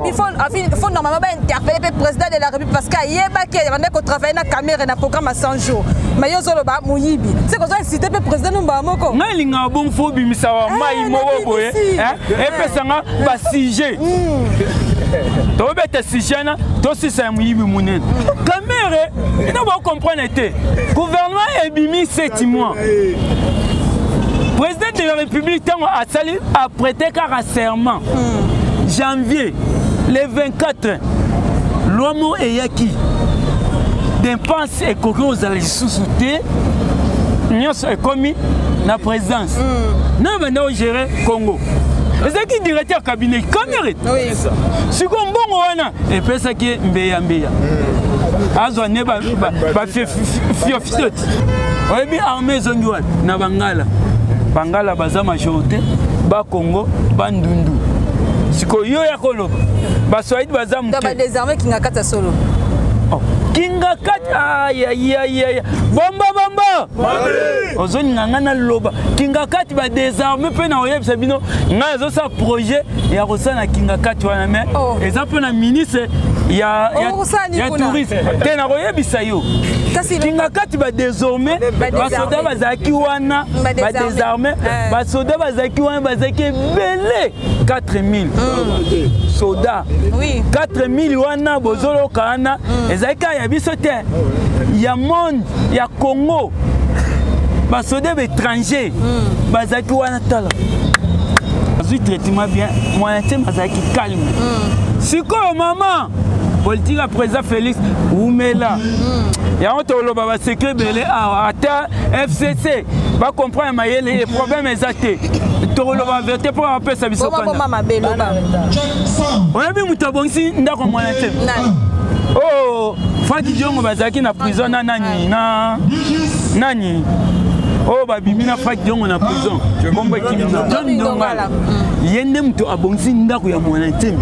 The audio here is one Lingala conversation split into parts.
il faut normalement interpeller le président de la République parce qu'il y a qui travaille dans la caméra dans le programme à 100 jours. Mais il y a un Mouyibi. C'est comme ça que c'était le président de Mbamoko. Non, il y a un bon faux bimisawa, maï mobo, et puis ça va sujet. Tu vas être sujet, tu aussi c'est un Mouyibi Mounen. Caméra, il faut comprendre. Le gouvernement est bimi 7 mois. Le président de la République a prêté un serment. Janvier, le 24, l'homme est yaki. Dépenses et coquilles aux allées sous-souter. Nous sommes commis la présidence. Nous venons gérer Congo. C'est qui directeur cabinet? Cameroun. Oui. Si on bon, et puis ça qui est Mbeya. Azo ne ba fiofisot. Oui bien armée zonjuan na Bangala. Bangala baza majorité, ba Congo, ba Ndundu. Siko yo ya kolo. Ba Swahili baza muke. Ba désarmé kinga kata solo. Oh, kinga kata aïe. Bomba. Ozoni ngana loba. Kinga kati ba désarmé pe na oyeb sabino. Nga zo sa projet ya rosana kinga kati wana mais exemple na ministre ya tourisme. Tena oyebisa yo. Kinga kati ba désormais ba soda bazaki wana ba désarmé ba soda bazaki wana bazaki belé 4000 soda. Oui. 4000 wana bozolo kana ezaka ya biso te ya monde ya Congo ba soda étranger bazaki wana tala. Bazui traitement bien moyen te bazaki calme. Siko maman politique à président Félix Oumela. Il y a un secret belé à FCC. Va comprendre les problèmes exacts. La vérité pour rappeler sa vie. On a vu Moutabonsi ndako mwana te. Oh, Fadi Diongo bazaki na prison nani. Oh, babimina Fadi Diongo na prison. Bomba kimina. Yende muto abonsi ndako ya mwana te.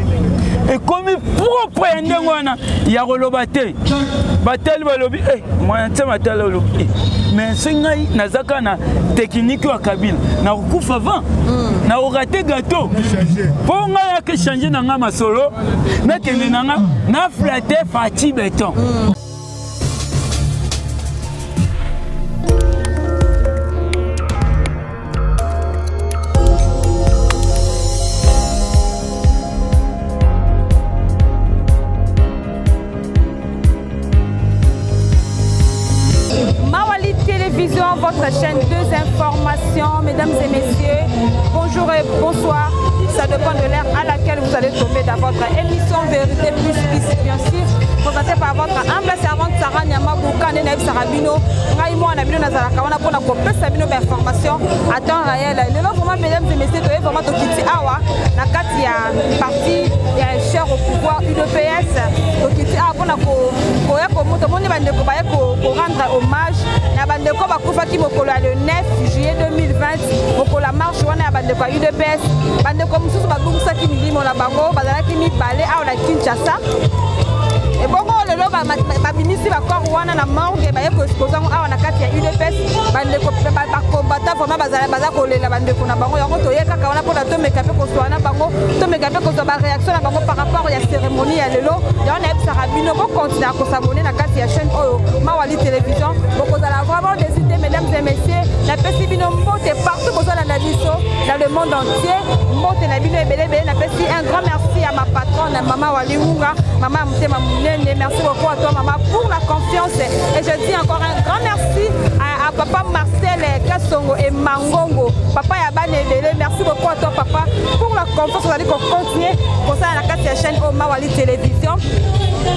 Et comme propre ndengwana ya rolobate batel balobi moi ntsema lolobi mais singai nazaka na technique wa Kabila na kufa avant na raté gâteau pour nga ya que changer na nga masolo na kende na nga na flatter Fati Béton. Votre chaîne 2 informations, mesdames et messieurs, bonjour et bonsoir. Ça dépend de l'heure à laquelle vous allez tomber dans votre émission Vérité Plus, bien sûr, présentée par votre humble servante Sarah Nyamabouka, Nenaïf Sarabino, Raïmo Anabino Nazarakawana pour la compléter Sabino d'informations à temps réel. Le nom vraiment, mesdames et messieurs, vous vraiment Tokiti Awa, la carte il y a parti, il y a un cher au pouvoir UDPS, Tokiti Awa pour la rendre hommage à Bandeko Bakoufa qui m'a le 9 juillet 2020 pour la marche à Bandeko UDPS. Bandeko Moussous Baboussa qui me dit mon abango, Badala qui m'y parlait à la Kinshasa. Et bon, le lot va ministre va corps wana na morgue ba yeko exposant awa na kati ya UDPS bandeko ba combattant vraiment bazala kolela bandeko na bango yango to yeka ka wana pour la to mekape ko soana bango to mekape ko ba réaction na bango par rapport à la cérémonie ya lelo ya na Sarabino bo continuer ko s'abonner na kati ya chaîne oyo Mawali télévision donc vous allez vraiment des idées mesdames et messieurs la pesibino mbote partout pour la biso dans le monde entier mbote na bino ebele na pesi un grand merci à ma patronne maman Waliunga maman Mutema merci beaucoup à toi maman pour la confiance et je dis encore un grand merci à papa Marcel Kassongo et Mangongo papa Yabane Bele merci beaucoup à toi papa pour la confiance vous allez continuer pour ça à la 4e chaîne au Mawali télévision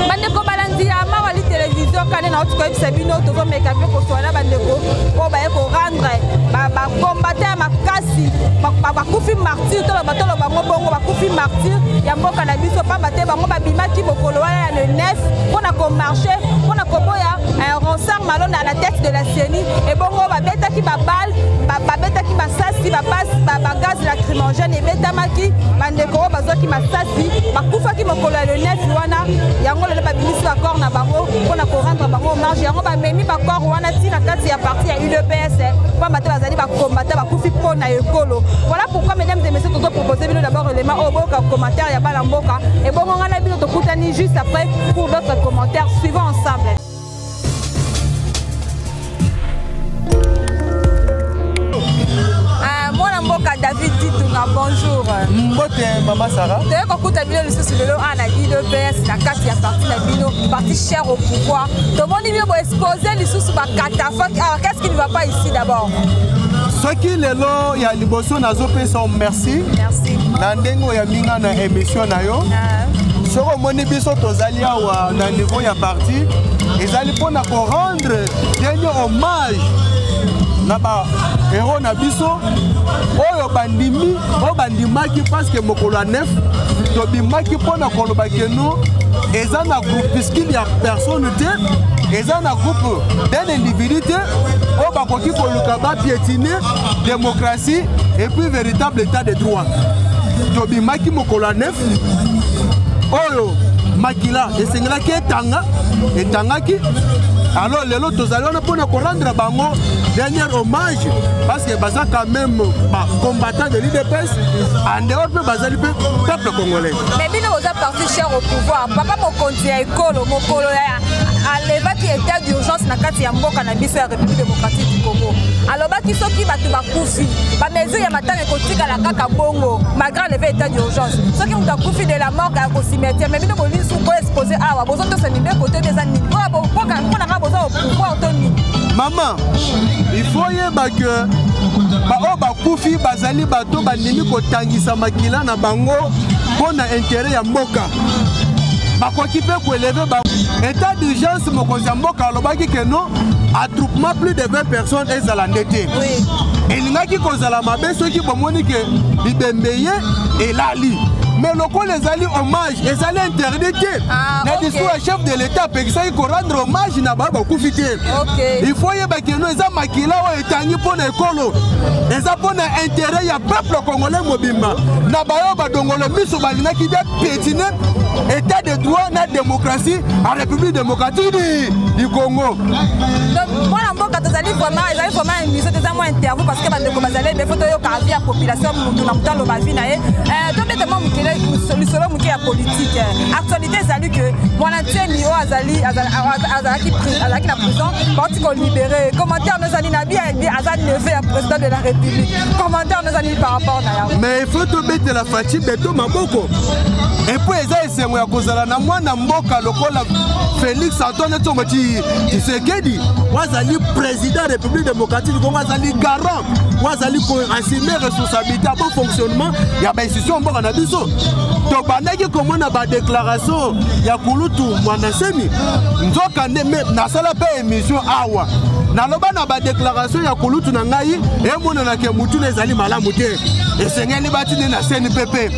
bandeko balandi à Mawali télévision quand na otiko ebisabino tozo mekape ko soana bandeko ko ba ko rendre ba combattre makasi ba kufi martyr to ba tolo bango bongo ba kufi martyr ya mboka na biso pa bate bango ba bimaki bokolo wana le 9 pour na ko marcher pour na ko boya un ronsard malone à la tête de la CENI et bongo ba beta ki ba balle ba beta ki ba sasi ba passe ba gaz lacrymogène et beta maki bandeko bazo ki masasi ba kufa ki bokolo le 9 wana yango le ba ministre accord na bango pour na ko rendre bango marche yango ba memi ba corps wana ti na kati ya parti ya UDPS pa bate bazali ba combattre ba kufi pona ekolo voilà pourquoi mesdames et messieurs poser d'abord l'élément au boka commentaire ya bala mboka et bon on a la bino to kutani juste après pour d'autres commentaires suivants ensemble. Mboka David Ditunga, bonjour. Mbote Maman Sarah. Tu as écouté le sous le lot à la IDPS, la carte a parti la bino, parti cher au pouvoir. Tout le monde dit bien exposer les sous ma catafalque. Alors qu'est-ce qui ne va pas ici d'abord? Ce qui est là, il y a l'émotion na zopé son merci. Merci. Nandengo ya minga na émission na yo. Soko moni biso tozali awa na niveau ya parti. Ezali pona ko rendre dernier hommage. Naba héros na biso oyo bandimi o bandimaki parce que mokolo a 9 to bimaki pona koloba keno eza na groupe puisqu'il y a personne te eza na groupe d'un individu te o bakoki koluka ba piétiner démocratie et puis véritable état de droit to bimaki mokolo a 9 oyo makila esengelaki etangaki. Alors les autres allons pour nous rendre bango dernier hommage parce que baza quand même combattant de l'IDPS en dehors de bazali peuple congolais. Mais bien vous êtes parti cher au pouvoir. Papa mon konti ya ekolo mokolo ya aleva qui état d'urgence na kati ya mboka na biso ya République démocratique du Congo. Alors baki soki batu bakufi ba mesure ya matanga kotika la kaka bongo malgré levé état d'urgence. Soki muta kufi de la mort à ko cimetière mais bien bolini sou ko exposer awa bozo to se nimbe côté des années. Maman, il faut que bakufi bazali bato bandimi kotangisa makila na bango pona intérêt ya mboka. Bakoki pe ko élever ba état d'urgence mokonzi ya mboka alobaki que non attroupement plus de 20 personnes ezala ndete. Oui. Elingaki kozala mabe soki bomoni ke bibembeye elali. Mais le coup les alliés hommage, les alliés interdits. Le discours du chef de l'État, il faut rendre hommage à Baba Koufité. Il faut que nous ayons maquillé et tangi pour l'école. Les Japonais intérêt, il y a peuple congolais mobimba. Nabayo Badongolo Miso Balina qui est pétiné. État de droit, la démocratie, la République démocratique du Congo. Donc, moi, je pense que vous allez vraiment une mission de interview parce que vous allez des photos de la population, vous avez le bavine. Donc, le politique. Actualité, c'est que mon ancien Nio Azali la prison, parti qu'on libéré. Commentaire nos amis Nabi Azali levé à président de la République. Commentaire nos amis par rapport à mais il faut te mettre la fatigue de tout Maboko. Et puis, c'est moi qui na mboka lokola Félix Antoine Tshisekedi wazali président de la République démocratique du Congo wazali garant wazali assumer responsabilité à bon fonctionnement ya ba institution mboka na biso to bandaki komona ba déclaration ya Kulutu Mwanasemi nzoka na sala pe émission awa naloba na ba déclaration ya Kulutu na ngai emona na ke mutu nezali malamu te esengeli batine na CNPP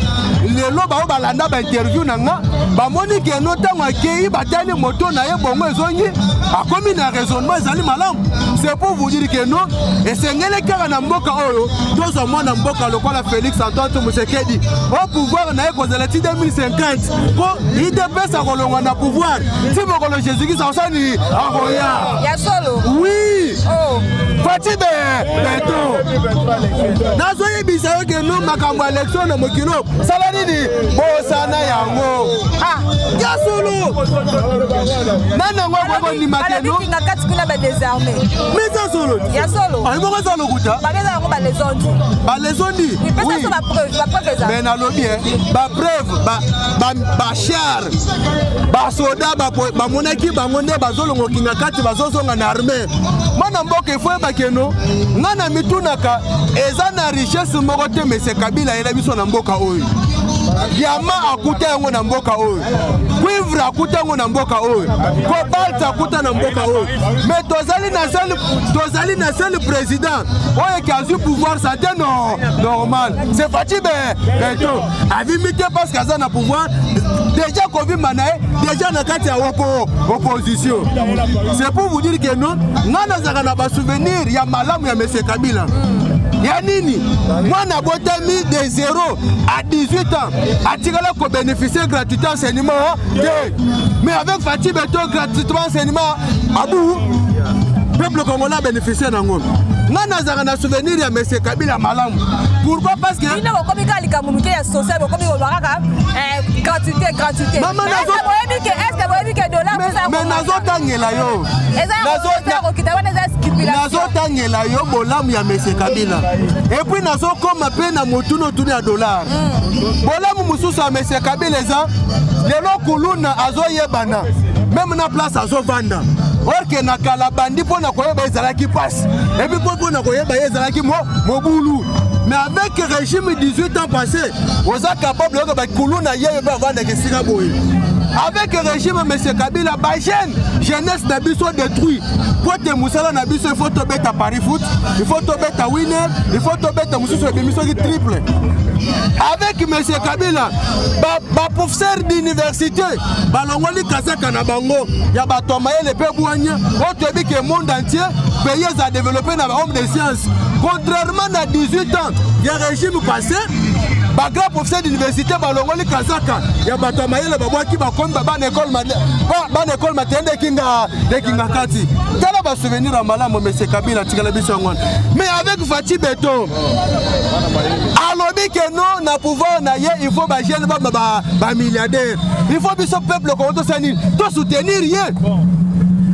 lelo ba balanda ba interview na nga ba moni ke no tango akei batali moto na ye bongo ezongi akomi na raisonnement ezali malamu. C'est pour vous dire que non esengeli kaka na mboka oyo tozo mwana mboka lokola Félix Antoine Tshisekedi au pouvoir na ye kozala ti 2050 ko IDPS akolongwa na pouvoir ti mokolo Jésus-Christ osani akoya ya solo. Oui. Oh. Fatide beto nazo yebisa yo ke no makambo élection na mokilo sala nini bosana yango ya solo nana ngwa ko ni makeno na kati kuna ba désarmé mais ça solo ya solo ay mo ko solo kuta ba beza ngo ba lezondi oui ba preuve mais na lobi ba preuve ba char ba soda ba monaki ba ngonde ba zolongo kinga kati ba zozonga na armée mana mboka ifo ba keno ngana mitunaka eza na richesse moko te monsieur Kabila ela biso na mboka oyo diamant akuta yango na mboka oyo cuivre akuta yango na mboka oyo cobalt akuta na mboka oyo mais tozali na seul président oyo qui a eu pouvoir ça te non normal c'est Fatih beto avimité parce que ça na pouvoir déjà kovimba na déjà na kati ya opposition. C'est pour vous dire que non ngana zaka na ba souvenir ya malamu ya monsieur Kabila. Ya nini mwana botami de 0 à 18 ans atikala ko bénéficier gratuitement enseignement mais avec Fatih Beto gratuitement enseignement abou peuple congolais bénéficier nango nga nazaka na souvenir ya monsieur Kabila malamu. Pourquoi? Parce que ina komi ka likamuke ya social komi ko baraka gratuité. Maman est-ce que boyebi ke dollar mais nazotangela yo. Nazotangela yo bolamu ya monsieur Kabila. Et puis nazokoma pe na motuno tuni ya dollar. Bolamu mususu ya monsieur Kabila eza lelo kuluna azoyebana. Même na place azovanda. Or que na kala bandi pona koyeba ezalaki passe. Et puis pona koyeba ezalaki mobulu. Mais avec le régime 18 ans passé, on est capable de kuluna yeba vanda ke siraboy. Avec le régime M. Kabila, jeunesse Nabiso détruit. Pour te Moussala Nabiso, il faut te mettre à Paris Foot, il faut te mettre à Winner, il faut te mettre à Moussou qui triple. Avec M. Kabila, professeur d'université, Balongoli Kazaka Nabango, Yabatomaye le Pébouanye, on te dit que le monde entier, pays à développer dans l'homme des sciences. Contrairement à 18 ans, il y a un régime passé. Bagra professeur d'université balongoli Kazaka ya batamaye le babwa ki bakomba ban école matende de kinga kati tala ba souvenir malamu monsieur Kabila tikala biso ngwana mais avec Fati Beton alobi que non na pouvoir na ye il faut ba jeune ba milliardaire il faut biso peuple ko to sani to soutenir ye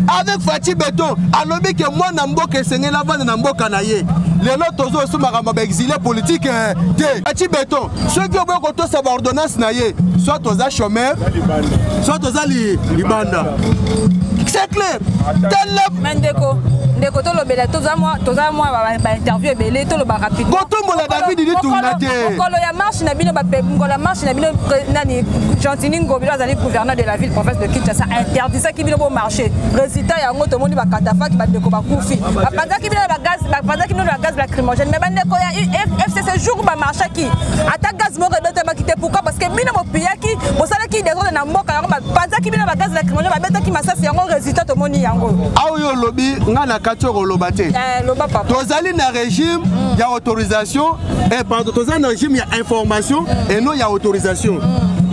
avec Fati Beton alobi que moi na mboka sengela vana na mboka na ye lelo tozo sumaka ba exilé politique te Fati Beton ceux qui ont koto sa ordonnance na ye soit toza chômeur soit toza libanda c'est clair Mendeko ndeko to lobela toza moi ba interview belé to loba rapide kotombo la David dit tournate kolo ya marche na bino ba ngola marche na bino nani Gentini Ngobila azali gouverneur de la ville province de Kinshasa interdit ça qui bino bo marché résultat ya ngoto moni ba katafa ki ba ndeko ba kufi ba panza ki bino ba gaz lacrymogène mais ba ndeko ya FCC jour ba marché ki ata gaz mo rebete ba kité pourquoi parce que bino mo piya ki bo sala ki des na mboka ya ba panza ki bino ba gaz lacrymogène ba beta ki masasi yango résultat to moni yango ayo lobi ngana katoro lobate tozali na régime ya autorisation et pardon tozali na régime ya information et non ya autorisation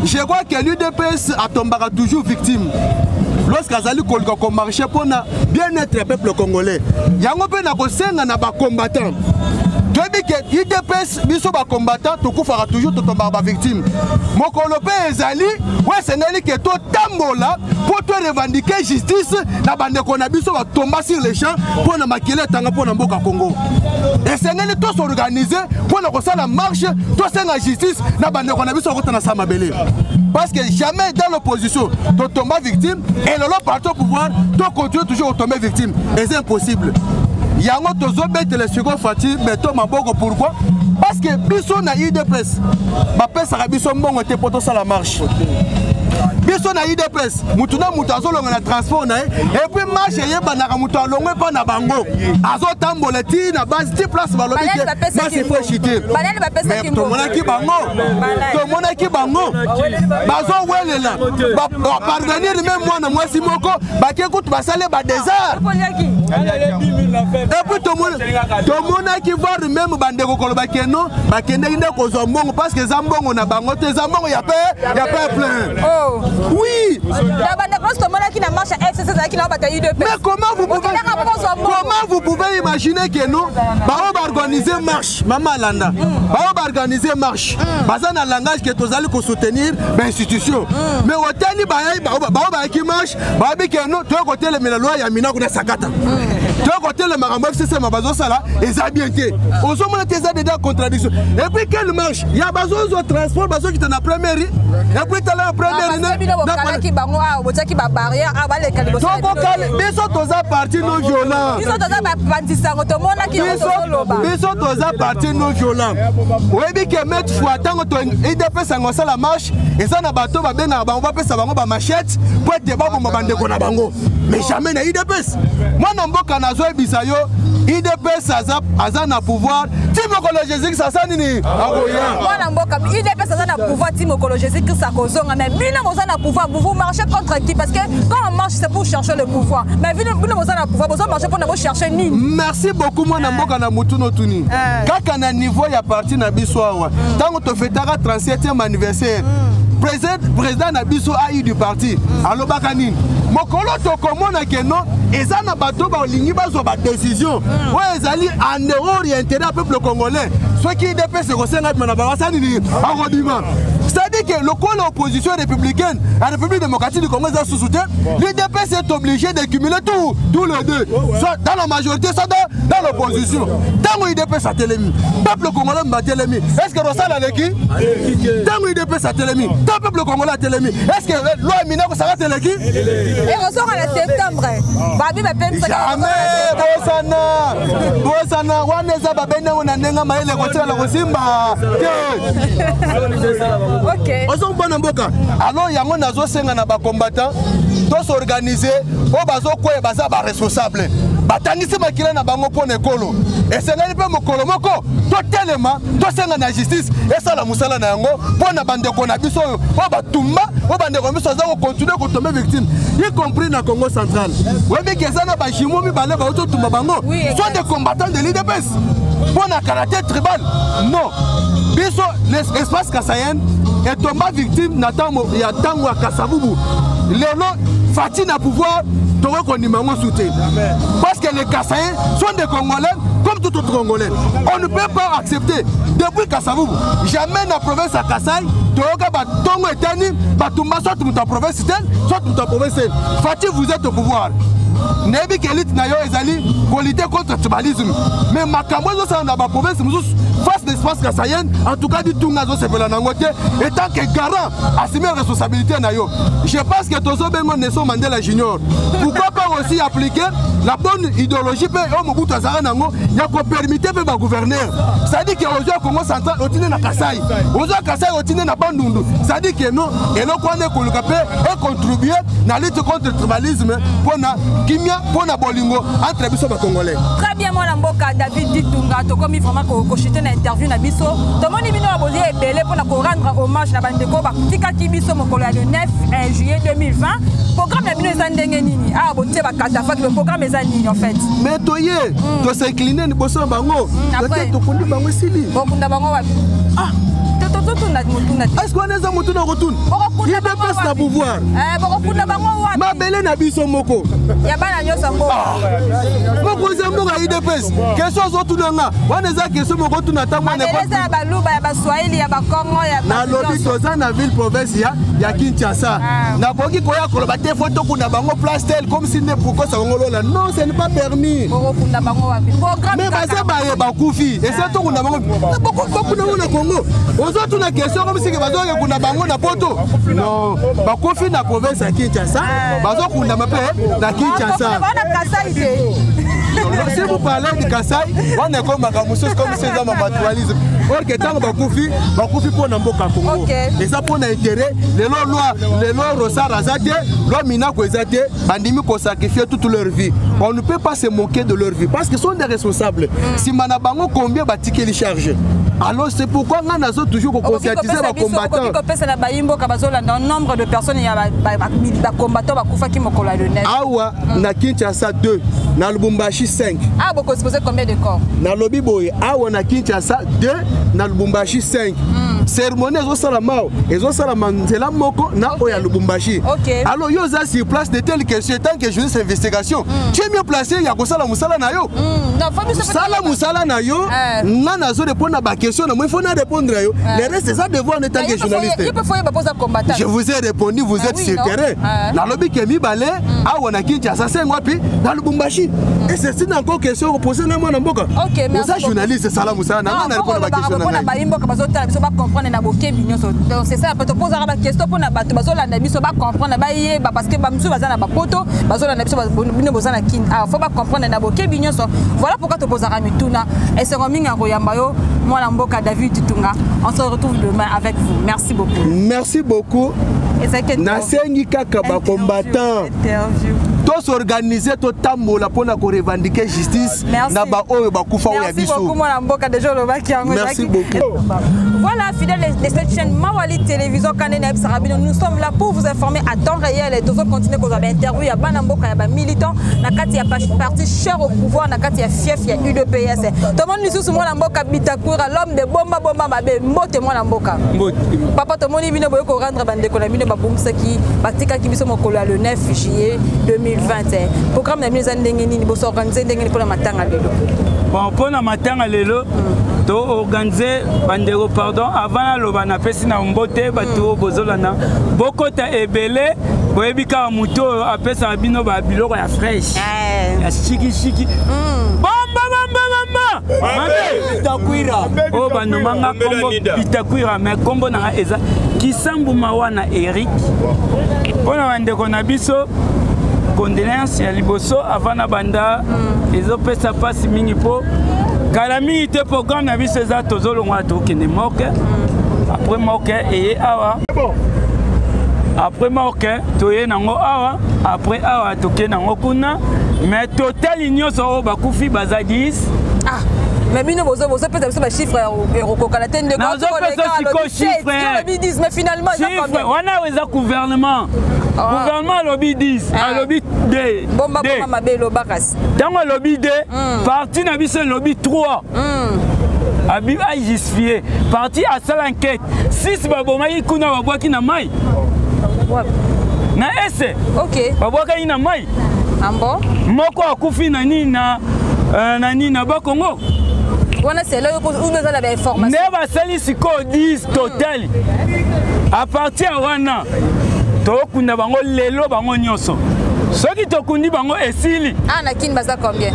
je crois que l'UDPS atombera toujours victime lorsqu'azali kolko marché pour na bien-être du peuple congolais yango pe na kosenga na ba combattants tobi ke UDPS biso ba combattant to kufara toujours to tomba ba victime mokolo pe ezali ouais seneli ke to tambola pour te revendiquer justice na bande ko na biso ba tomba sur les champs pour na makele tanga pour na mboka Congo et seneli to s'organiser pour na ko sala marche to senga justice na bande ko na biso ko tana sama belé parce que jamais dans l'opposition to tomba victime et le parti au pouvoir to continue toujours à tomber victime et c'est impossible. Yango tozo bete le second Fati Beton maboko pourquoi? Parce que biso na UDPS ba pesa biso mbongo te poto sala marche. Biso na UDPS mutuna mutu azolonga na transport na et puis marche yeba na mutu alongwe pa na bango azo tambola ti na base ti place balobi ke marche faut chiter mais to mona ki bango bazo welela ba parvenir même moi na mwasi moko ba ke kutu basale ba désert et puis to mona ki voir même bande ko koloba ke non ba kende inde ko zo mbongo parce que zambongo na bango te zambongo ya pe plein. Oh oui. Mais comment vous pouvez imaginer que nous va organiser marche Maman Landa va organiser marche bazana langage que tozali ko soutenir l'institution mais otani ba qui marche ba bi que nous to côté le loi ya mina kuna sakata to côté le marambo FCC mabazo sala ezabienté ozo mona teza dedans contradiction et puis quelle marche ya bazo transport bazo qui na première et puis tu la première qui bango a botaki ba barrière a ba le kalibo so biso toza parti non violent biso toza ba bandisango to mona ki biso toza parti non violent oyebi ke mettre fois tango to IDPS sango sala marche eza na bato ba benga bango ba pesa bango ba machette po ete ba bomba bandeko na bango mais jamais na IDPS moi na mboka na zo ebisa yo IDPS aza na pouvoir timokolo Jésus ça ça nini akoya moi na mboka IDPS aza na pouvoir timokolo Jésus ça kozonga mais bino moza na pouvoir vous marchez contre qui parce que quand on marche c'est pour chercher le pouvoir mais bino moza na pouvoir vous marchez pour chercher nini. Merci beaucoup moi na mboka na mutuno tuni kaka na niveau ya parti na biso awa tango to fetaka 37e anniversaire président Nabiso a eu du parti. Alors Bakanin. Mokolo tokomona ke non ezana bato ba olingi bazo ba décision. Ouais ezali en dehors et intérêt peuple congolais. Ceux qui DPS resenga na basani ni arodima. C'est-à-dire que le coup l'opposition républicaine, la République démocratique du Congo est sous-soutien, l'UDPS est obligé d'accumuler tous les deux, soit dans la majorité, soit dans l'opposition. Tant que l'UDPS a télémi, le peuple congolais a télémi. Est-ce que Rossal a l'équipe? Tant que l'UDPS a télémi, tant que le peuple congolais a télémi. Est-ce que l'OM ça va être l'équipe? Et Rossal en septembre. Babi va peine ça. Jamais, Bosana, Waneza Babena, on a n'enga maïle côté la Rosimba. Ok. Alors, il y a un nazo na ba combattant, tous organisés, au bazo quoi baza ba responsable. Batanisi makila na bango pone kolo. Et c'est là pe mokolo moko, to telema, to senga na justice, et ça la musala na yango, pona bande ko na biso, o batumba, o bande ko biso za ko continuer ko tomber victime, y compris na Congo central. Ouais mais que ça na ba chimo mi bale ba auto tumba bango. Sont des combattants de l'UDPS. Pona caractère tribal. Non. Biso l'espace kassayen est tombé victime natango ya tango Kasavubu. Lélo Fati na pouvoir toro kondimango soutien. Parce que les Kassaïens sont des Congolais comme tout autre Congolais. On ne peut pas accepter depuis Kasavubu. Jamais dans la province à Kassai, toroka ba tongo etani, batumba soit dans ta province soit dans ta province. Fati vous êtes au pouvoir. Nebi Kelit Nayo Ezali pour lutter contre le tribalisme. Mais ma campagne dans la province, face l'espace kassaïen, en tout cas du tout Nazo Sevelanangote, étant que garant assumer la responsabilité Nayo. Je pense que Tozo Bengo Nelson Mandela Junior. Pourquoi pas aussi appliquer la bonne idéologie au Mobutu Azara Nango, il y a qu'on permettre le gouverneur. Ça dit qu'aujourd'hui au Congo central, on tient na Kassai. Aujourd'hui Kassai, on tient na Bandundu. Ça dit que non, et l'on connaît qu'on et contribuer à la lutte contre le tribalisme pour na Kimia pour na Bolingo entre biso ba Congolais. Très bien moi Mboka David Ditunga to comme vraiment ko chiter na interview na biso. To moni bino ba bolie ebele pour na ko rendre hommage na bandeko ba tika ki biso mokolo ya le 9 juillet 2020. Programme na bino eza ndenge nini? Ah bonté ba katafa le programme eza nini en fait? Mais toye to s'incliner ni boso bango. Après to kundi bango sili. Bokunda bango wapi? Ah est-ce qu'on est à Moutuna retourne? Il y a des places à pouvoir. Ma belle n'a pas son moko. Il y a pas de son moko. Moko Zambo a eu des places. Quelles sont les autres là? On est à question moko tout n'attend pas. Il y a pas Balouba, il y a pas Swahili, il y a pas Congo, il y a pas. Na lobby toza na ville province il y a Kinshasa. Na boki koya kolobate photo kuna bango place tel comme si ne pourquoi ça ngolo là. Non, ce n'est pas permis. Mais basa ba ba kufi. Et ça to kuna bango. Beaucoup na Congo. Aujourd'hui la question comme si que bazo kuna bango na poto. Non, ba kofi na province à Kinshasa. Bazo kuna mape na Kinshasa. Si vous parlez de Kassai, on est comme Makamoussos comme c'est dans ma matérialisme. Or que tant Bakufi pour Namboka Congo. Et ça pour l'intérêt, les lois Rosa Razate, loi Mina Kwezate, Bandimi pour sacrifier toute leur vie. On ne peut pas se moquer de leur vie parce qu'ils sont des responsables. Si Manabango combien bâti les charges. Alors c'est pourquoi on a toujours conscientisé les combattants. Un nombre de personnes, il y a des combattants qui m'ont collé le nez. Awa, na Kinshasa 2, na Lubumbashi 5. Ah, vous exposez combien de corps? Na Lobi Boy, Awa na Kinshasa 2, na Lubumbashi 5. Cérémonie ils ont la moko na oya Lubumbashi. Alors yo za sur place de telle que c'est tant que je fais investigation. Tu es mieux placé il y a kosala musala na yo. Sala musala na yo, na zo répondre à ma question, moi il faut répondre à yo. Le reste c'est ça devoir en tant que journaliste. Je vous ai répondu, vous êtes sur terrain. Na lobi kemi balé, awa na Kinshasa 5 wapi na Lubumbashi. Et c'est une encore question reposée na moi na mboka. OK, merci. Vous journaliste sala musala na répondre à ma question. Donc c'est ça, peut poser la question pour na bato bazolanda biso ba comprendre ba yeba parce que ba musu bazana ba poto bazolanda biso bino bozana kin. Ah faut pas comprendre na boke binyoso. Voilà pourquoi tu poser mituna et c'est Rominga Royamba yo moi la mboka David Ditunga. On se retrouve demain avec vous. Merci beaucoup. Merci beaucoup. Et ça que na sengi kaka ba combattant. tous organiser to tambola pour revendiquer justice na ba oyo bakufa oya biso. Merci beaucoup mon mboka déjà le baki yango. Merci beaucoup. Voilà, fidèles de cette chaîne Mawali Télévision Kanene Sarabino, nous sommes là pour vous informer à temps réel et tous continuer qu'on avait interviewé à Banamboka, il y a militants, na kati ya parti cher au pouvoir, na kati ya fief, il y a UDPS. Tout le monde nous sous mon mboka Bitakura, l'homme de bomba babe mote mon mboka. Papa tout le monde vient boyo ko rendre bande ko na bino babumsa ki batika ki biso mokolo le 9 juillet 2020. Programme na mise ndenge nini bo organiser ndenge pour la matanga lelo. Bon pour la matanga lelo to organiser bandero pardon avant lo bana pesi na mbote bato bozolana bokota ebele boyebika muto apesa bino ba biloko ya fresh ya chiki bamba Bitakwira oh banomanga kombo Bitakwira mais kombo na eza Kisambu Mawana Eric pona bandeko na biso condoléances ya liboso avant na banda ezopesa pasi mingi po kala mingi te programme na biso eza tozolongwa tokende moke après moke eye awa après moke toye nango awa après awa toke nango kuna mais total nyonso oyo bakufi baza 10 mais bino bozo peut-être ça chiffre eurokokala tende ko ko chiffre mais finalement ça combien wana weza gouvernement lobby 10 lobby 2 bomba mabelo bakas tango lobby 2 parti na biso lobby 3 abi a justifié parti à sala enquête 6 babomaki kuna babwaki na mai na ese OK babwaki na mai ambo moko akufi na nini na bakongo wana c'est là où nous avons la information ne basali siko 10 total à partir wana tokunda bango lelo bango nyonso soki tokundi bango esili na kini baza combien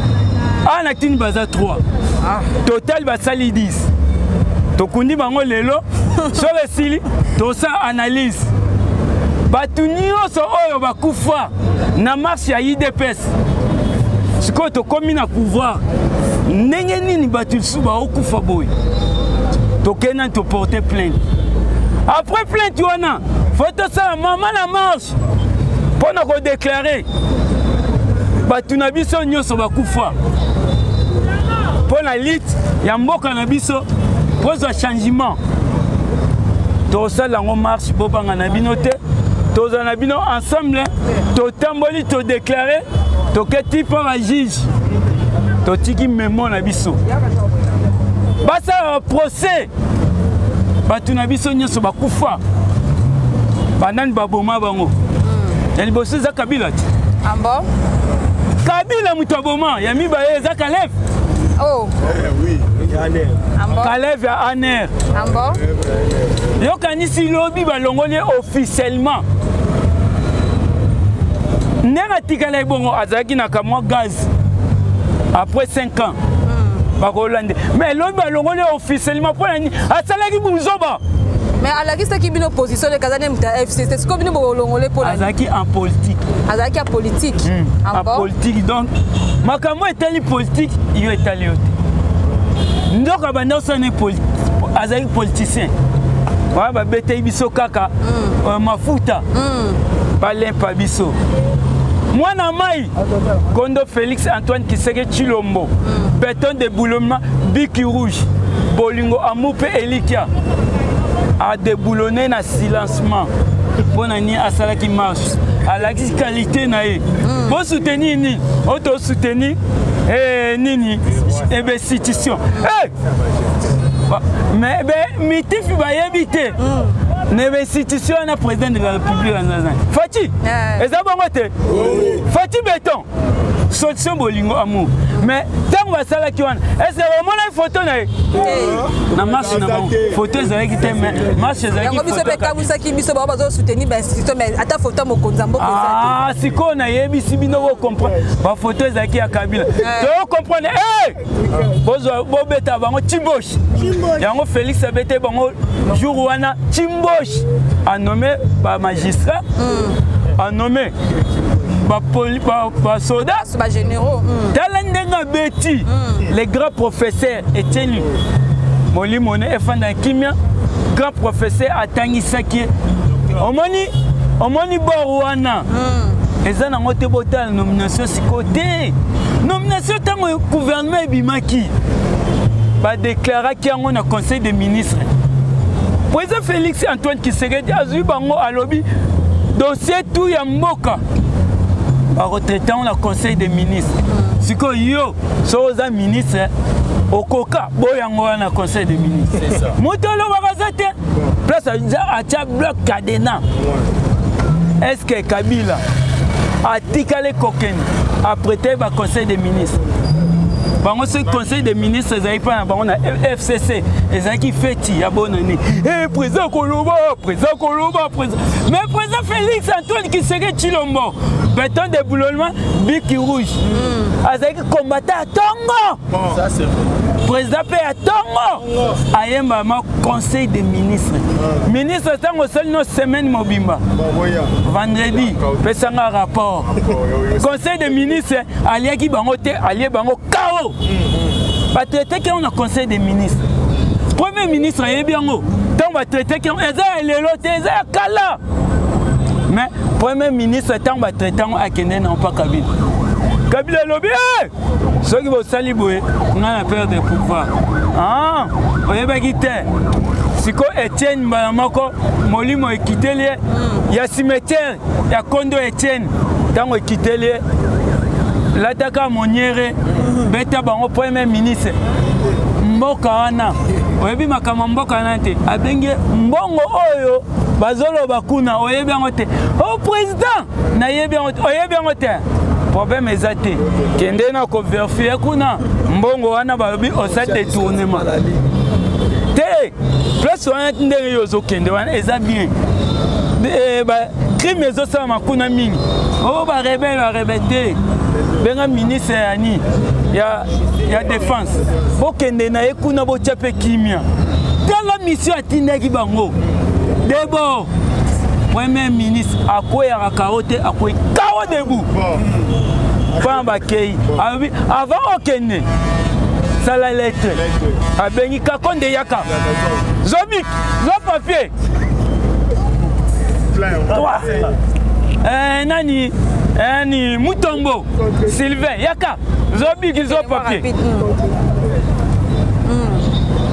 na kini baza 3 total basali 10 tokundi bango lelo soki esili tosa analyse batu nyonso oyo bakufa na marche ya IDPS siko tokomi na pouvoir ndenge nini batu lisusu baokufa boye tokena toporter plainte après plainte wana faut tosala mama na marche mpona kodéclare batu na biso nyonso bakufa mpona lite ya mboka na biso mpozwa changement tosala yango marche bobanga na bino te tozala na bino ensemble totamboli todéclare toketi mpo bajuge totiki memo na biso basala procès bato na biso nyonso bakufa banani baboma bango ya liboso eza Kabila te ambo Kabila moto aboma ya mibale eza Kalev Kalev ya ANR ambo yokanisi lobi balongoli officiellement ndenge atikala ebongo azalaki na kamwa gaz après 5 ans bakolande mais lobi balongoli officiellement mpo nani asalaki buzoba mais alakisaki bino opposition le kazane muta FC c'est ce que bino bolongole pour azalaki en politique azalaki en politique en politique donc makambo etali politique yo etali yo te ndoka banda osane politique azalaki politicien wa babetei biso kaka mafuta balempa biso mwana mai Kondo Félix Antoine Kiseke Chilombo béton de boulonnement Biki Rouge bolingo amupe Elikia a déboulonné na silencement pour nani asalaki marche à la qualité nae pour soutenir ni auto soutenir nini institution mais mitif ba yebité ne institution na président de la République Fati eza bongo te Fati béton solution bolingo amour mais tant va sala ki wana est-ce vraiment la photo na marche na photo ezalaki te mais marche ezalaki yango biso pe kabusa ki biso ba bazo soutenir ba institution mais ata photo mo konzambo ko siko na yebisi bino bo comprendre ba photo ezalaki ya Kabila to comprendre bozo bobeta bango Chimbosh yango Félix abete bango jour wana Chimbosh a nommé ba magistrat a nommé soldats, généraux. Beti, les grands professeurs étaient lui. Moli Moné et Fanda Kimia, grand professeur à Tangisaki. Omoni Borouana. eza nango te botala nomination sikote nomination ntango gouvernement ebimaki badeklaraki yango na conseil des ministres président Félix Antoine Tshisekedi azwi bango alobi dossier tout ya mboka baretraité na conseil des ministres sikoyo yo so oza ministre okoka boyango wana conseil des ministres moto alobaka za te place atia bloc cadenas. Est-ce que Kabila a tikale kokeni apprêté le conseil des ministres? Bango ce conseil des ministres ils pas na bango na FCC ils qui fêti ya bonne année. Eh président Koloba, président Koloba, président. Mais président Félix Antoine Tshisekedi Tshilombo, béton de boulonnement biki rouge. Azaki combattant à Tongo. Ça c'est président P à Tongo. Ayemba ma conseil des ministres. Ministre tango seul no semaine mobimba. Vendredi, pesanga rapport. Conseil des ministres aliaki bango te, alié bango KO. Traité qui on a conseil des ministres. Premier ministre est bien haut. Donc va traiter qui on est kala. Mais premier ministre tant va traiter on a kené non pas Kabila. Kabila lobby. Ceux qui vont salibouer, on a peur de pouvoir. Ah, on est pas quitté. Siko Etienne Mamako Molimo est quitté lié. Il y a cimetière, il y a Kondo Etienne. Tant est quitté lié. L'ataka Moniere, beta bango premier ministre mboka wana oyebi makama mboka wana te abenge mbongo oyo bazolo bakuna oyebi yango te o président na yebi yango oyebi yango te problème ezate kende na ko vérifier kuna mbongo wana babi osa détournement te place wana ndenge yozo kende wana eza bien ba crime ezosala makuna mingi o ba rebelle benga ministre yani ya défense bokende na ekuna bochape kimia tala mission atindaki bango d'abord premier ministre akoya kaote akoy kawo debout pamba kei avant okende sala lettre abengi kakonde yaka zomik zo papier nani Mutombo Sylvain yaka zobi gizo papier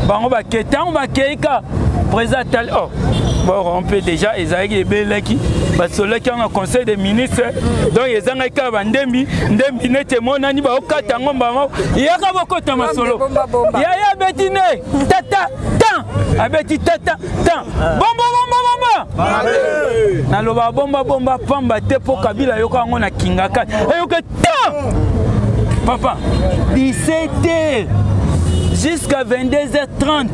bango ba ketan ba keika président tal oh bon on peut déjà ezaki ebelaki basolaki en conseil des ministres donc ezanga ka bandembi ndembi nete monani ba okata ngomba yaka bokota masolo ya betine tata tan abeti tata tan bomba naloba bomba pamba te po Kabila yoka ngo na kingaka yoka ta papa 17h jusqu'à 22h30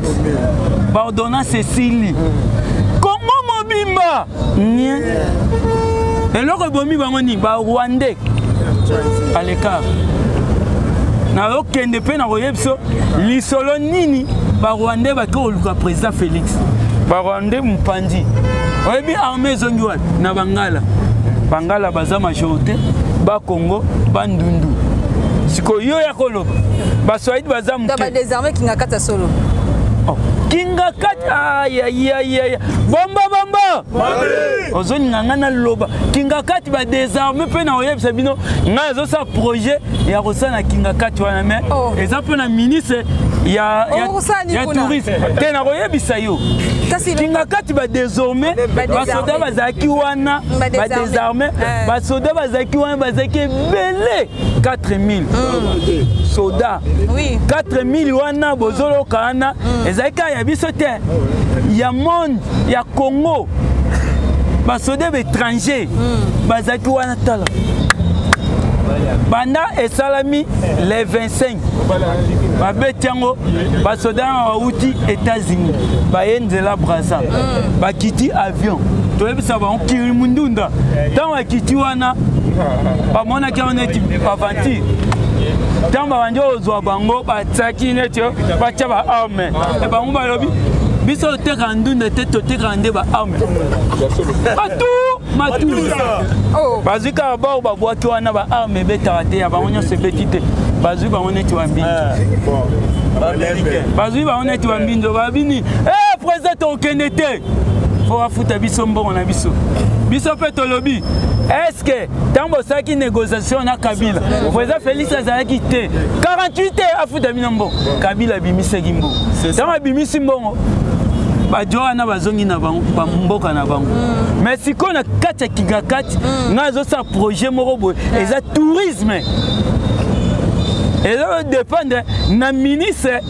pardonnant Cécilie Congo mobimba nien eloko bomi bango ni ba Rwandais à l'écart na okende pe na koyebso lisolo nini ba Rwandais ba ko luka président Félix ba Rwandais mpandi oyebi armée zongiwa na bangala baza majorité ba Congo ba ndundu siko yo ya koloba ba Swahili baza muke ba désarmé kingakata solo kingakata ay bomba ozoni ngana loba kingakati ba désarmé pe na oyebisa bino nga zo sa projet ya kosana kingakati wana mais eza pe na ministre ya tourisme te na oyebisa yo kingakati ba désormais ba soda bazaki wana ba désarmé ba soda bazaki wana bazaki belé 4000 soda 4000 wana bozolo kana ezaki ya biso te ya monde ya Congo ba soda étranger bazaki wana tala banda esalami les 25 babetiango basoda auti États-Unis bayenzela Brazza bakiti avion toyebisa ba okiri mundunda tant bakiti wana bamona ki on est aventure tant ba banjo ozwa bango batsaki neti bacha ba arme e bango balobi biso teka ndunda te toteka nde ba arme matu bazika ba ba boaki wana ba arme beta te ya bango nyose betite bazui ba oneti wa mbinzo bazui ba oneti wa mbinzo babini président okende te faut afuta biso mbongo na biso biso pe tolobi est-ce que tant bosaki négociation na Kabila président Félix azalaki te 48 heures afuta binombo Kabila bimiseki mbo tant abimisi mbongo bajoa na bazongi na bango bamboka na bango mais siko na kati ya kingakati ngazo sa projet moko boye eza tourisme et ça dépendre na ministre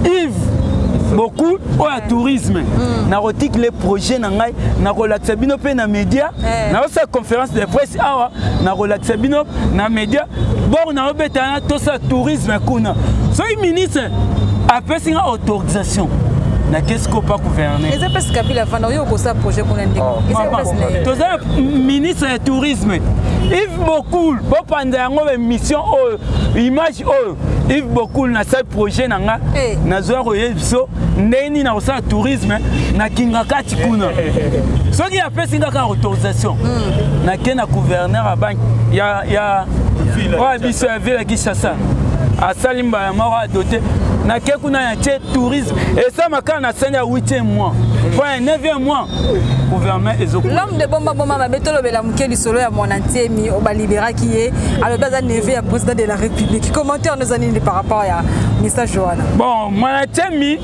Yves beaucoup au tourisme na rotique les projets na ngai na relaxa bino pe na média na sa conférence de presse awa na relaxa bino na média bon na obetana to sa tourisme kuna so ministre a fait une autorisation na qu'est-ce qu'on pas gouverner et ça parce que Kabila fanda yo ko sa projet qu'on indi to sa ministre du tourisme Yves beaucoup bo panda yango mission image Yves beaucoup na sa projet nanga na zo royebiso ndeni na sa tourisme na kingakati kuna soki ya pesi ngaka autorisation na kena gouverneur a banque ya wa biso ya ville ki sasa asalimba ya mawa doté na kekuna ya tché tourisme et ça makana na senya 8e mois point 9e mois gouvernement ezoko l'homme de bomba ma betolo bela mukeli solo ya mon antiemi o ba libéra qui est alors baza neve ya président de la République commentaire nous anini par rapport à message Joana bon mon antiemi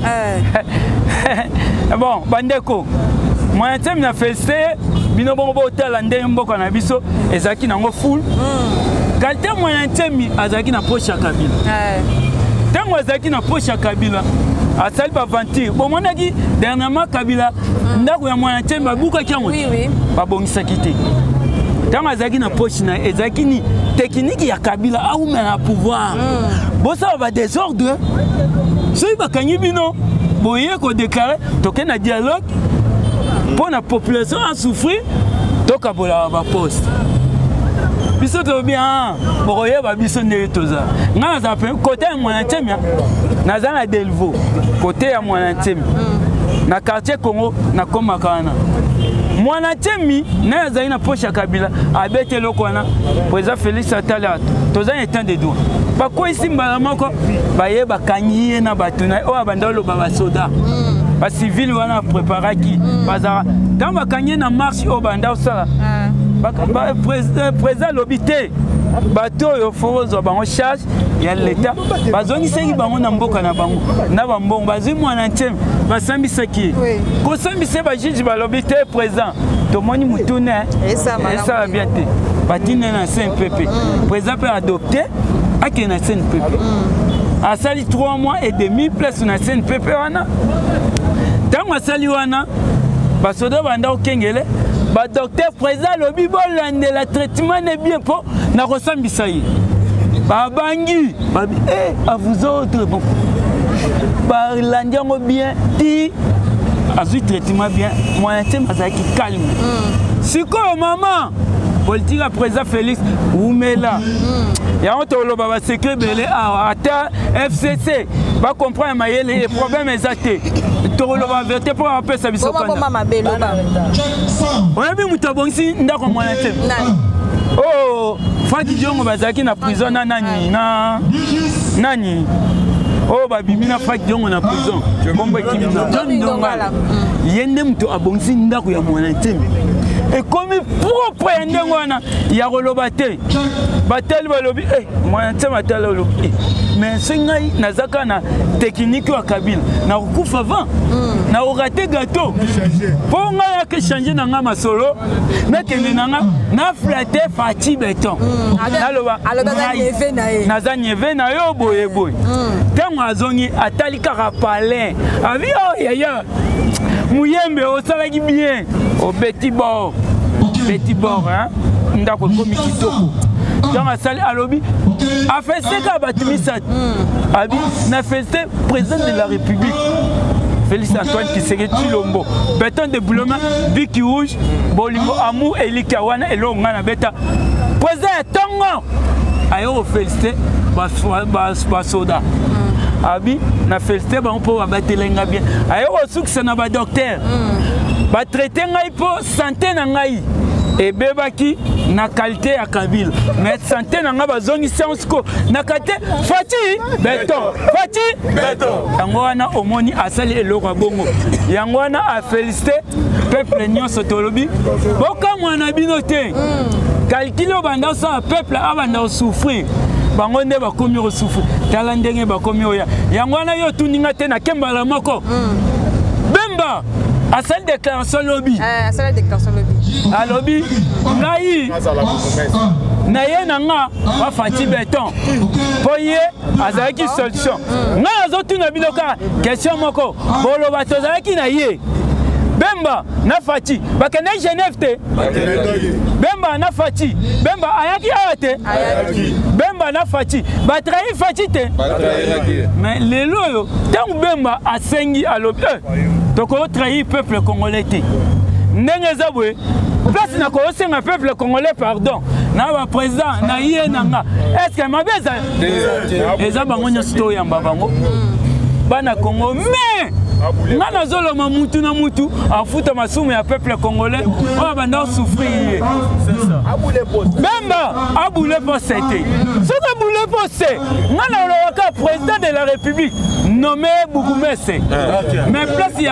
bon bandeko mon antiemi na feste bino bongo hotel ande mboko na biso ezaki nango full kalta mon antiemi azaki na poche ya Kabila tango azaki na poche ya Kabila asali ba venture bon monaki dernièrement Kabila ndako ya mwana antiemi babuka kiango oui babongisa kité tango azaki na poche na ezaki ni technique ya Kabila au mais na pouvoir bosa ba désordre soki bakangi bino boye ko déclarer toke na dialogue pour la population a souffrir toka bola ba poste biso to bien boye ba biso ne toza nga za pe côté mwana antiemi na za na Delvaux côté ya mwana antiemi na quartier Congo na komakana mwana antiemi na za ina poche ya Kabila abete lokwana président Félix Atala toza état de droit ba ko isimba moko baye bakangiye na batuna o abandalo ba soda ba civil wana préparaki bazara dans bakangiye na marche o banda osala président l'obité bateau yo fozo bango charge ya l'état bazongi sengi bango na mboka na bango na bambongo bazui mwana antiemi basambisa ki ko sambisa ba juge ba l'obité président to moni mutune et ça bien te batine na CNPP président peut adopter ake na CNPP asali 3 mois et demi place na CNPP wana tango asali wana basoda banda okengele ba docteur président lobi bolande la traitement n'est bien pour na kosambisa yi babangi babi à vous autres bon ba landiango bien ti azu traitement bien moi te mazaki calme siko maman politique à président Félix Oumela ya on to loba ba secret belé ata FCC ba comprendre mayele et problème exacté to loba vérité pour appeler ça biso kana mama belo ba on a vu mutabongisi ndako mwana te oh Fadi Diongo bazaki na prison na nani oh babimi na Fadi Diongo na prison kombo kimina Dongala yende mto abongisi ndako ya mwana te et comme propre yende wana ya koloba te batel balobi mwana te matel balobi mais singai nazaka na technique ya Kabila na kufa avant na oraté gâteau pour nga que changer na nga masolo na kende na nga na flatter Fati Beton naloba naza nyeve na yo boye tango azongi atalika rapalin abi oh yaya muyembe osalaki bien au petit bord hein ndako komi kitoko dans la salle à lobby a fait ce qu'a batumisa abi na fait président de la République Félix Antoine Tshisekedi Tshilombo béton de bouloma Vicky Rouge bolingo amour elikawana elonga na beta président tongo ayo féliciter ba soda abi na féliciter ba pour batelenga bien ayo succès na ba docteur ba traiter ngai po santé na ngai et bebaki na qualité ya Kabila mais santé na nga bazongi science ko na qualité Fati Beton yango wana omoni asali eloko bongo yango wana a félicité pe peuple nyonso tolobi bokamwa na bino te calcule banda sa peuple abanda souffrir bango nde bakomi osouffrir tala ndenge bakomi oya yango wana yo tuninga te na kembala moko Bemba asali déclaration lobi asali déclaration lobi alobi ngai na ye na nga bafati beton po ye azalaki solution nga azotuna bino kaka question moko boloba tozalaki na ye Bemba na Fati bakende Genève te Bemba na Fati Bemba ayaki awa te Bemba na Fati batrahi Fati te mais lelo yo tant Bemba asengi alobi toko trahi peuple congolais te ndenge zabwe place na ko senga peuple congolais pardon na ba président na ye nanga est-ce que mabeza eza bango nyosto ya mbabango bana Congo mais Nana zolo mamutu na mutu afuta masumu ya peuple congolais on va souffrir. Bemba aboulé pour c'était. Ce que aboulé pour c'est. Nana le président de la République nommé Bougoumesse. Mais place il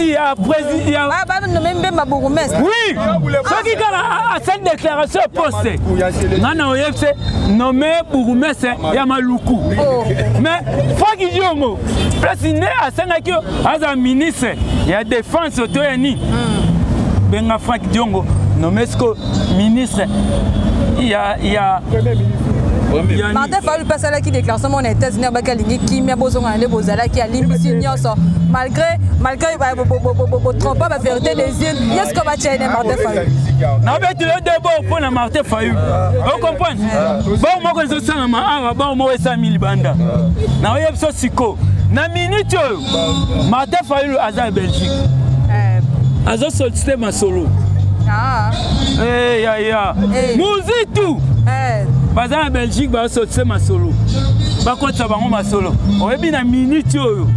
y a président. Ah bah nommé Bemba Bougoumesse. Oui. Ce qui a cette déclaration posée. Nana oyepse nommé Bougoumesse ya maluku. Mais faut qu'il dise mot. Place il n'est à as un ministre, il y a défense autoyani. Benga Franck Diongo, nommé ministre, il y a Martin Fayulu passe là qui déclare son États-Unis qui m'a besoin de bozala qui a limité malgré tromper la vérité des îles. Est-ce qu'on va tirer Martin Fayulu? Non mais tu le d'abord pour Martin Fayulu. Vous comprenez? Bon moi que je sens ma bon moi 5000 banda. Na yeb so siko. Na minute Martin Fayulu aza Belgique. Azo sollicité ma solo. Ah. Ya. Muzitu. Baza en Belgique ba sollicité ma solo. Ba kota bango ma solo. Oyebi na minute oyo.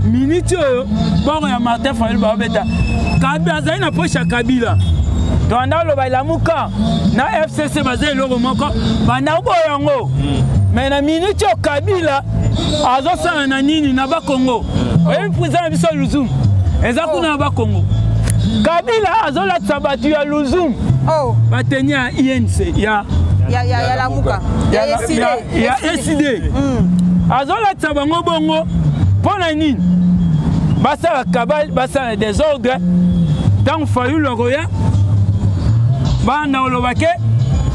Minute oyo bon ya Martin Fayulu ba beta. Kabila azali na poche ya Kabila. Tanda lo ba lamuka na FCC baza loko moko bana boyango. Mais na minute au Kabila azosana na nini na Bakongo oyebi président biso Luzum eza kuna na Bakongo Kabila azola tsabatu ya Luzum batenya INC ya lamuka ya SD azola tsabango bongo pona nini basa kabal basa désordre tant Fayulu roya bana olobake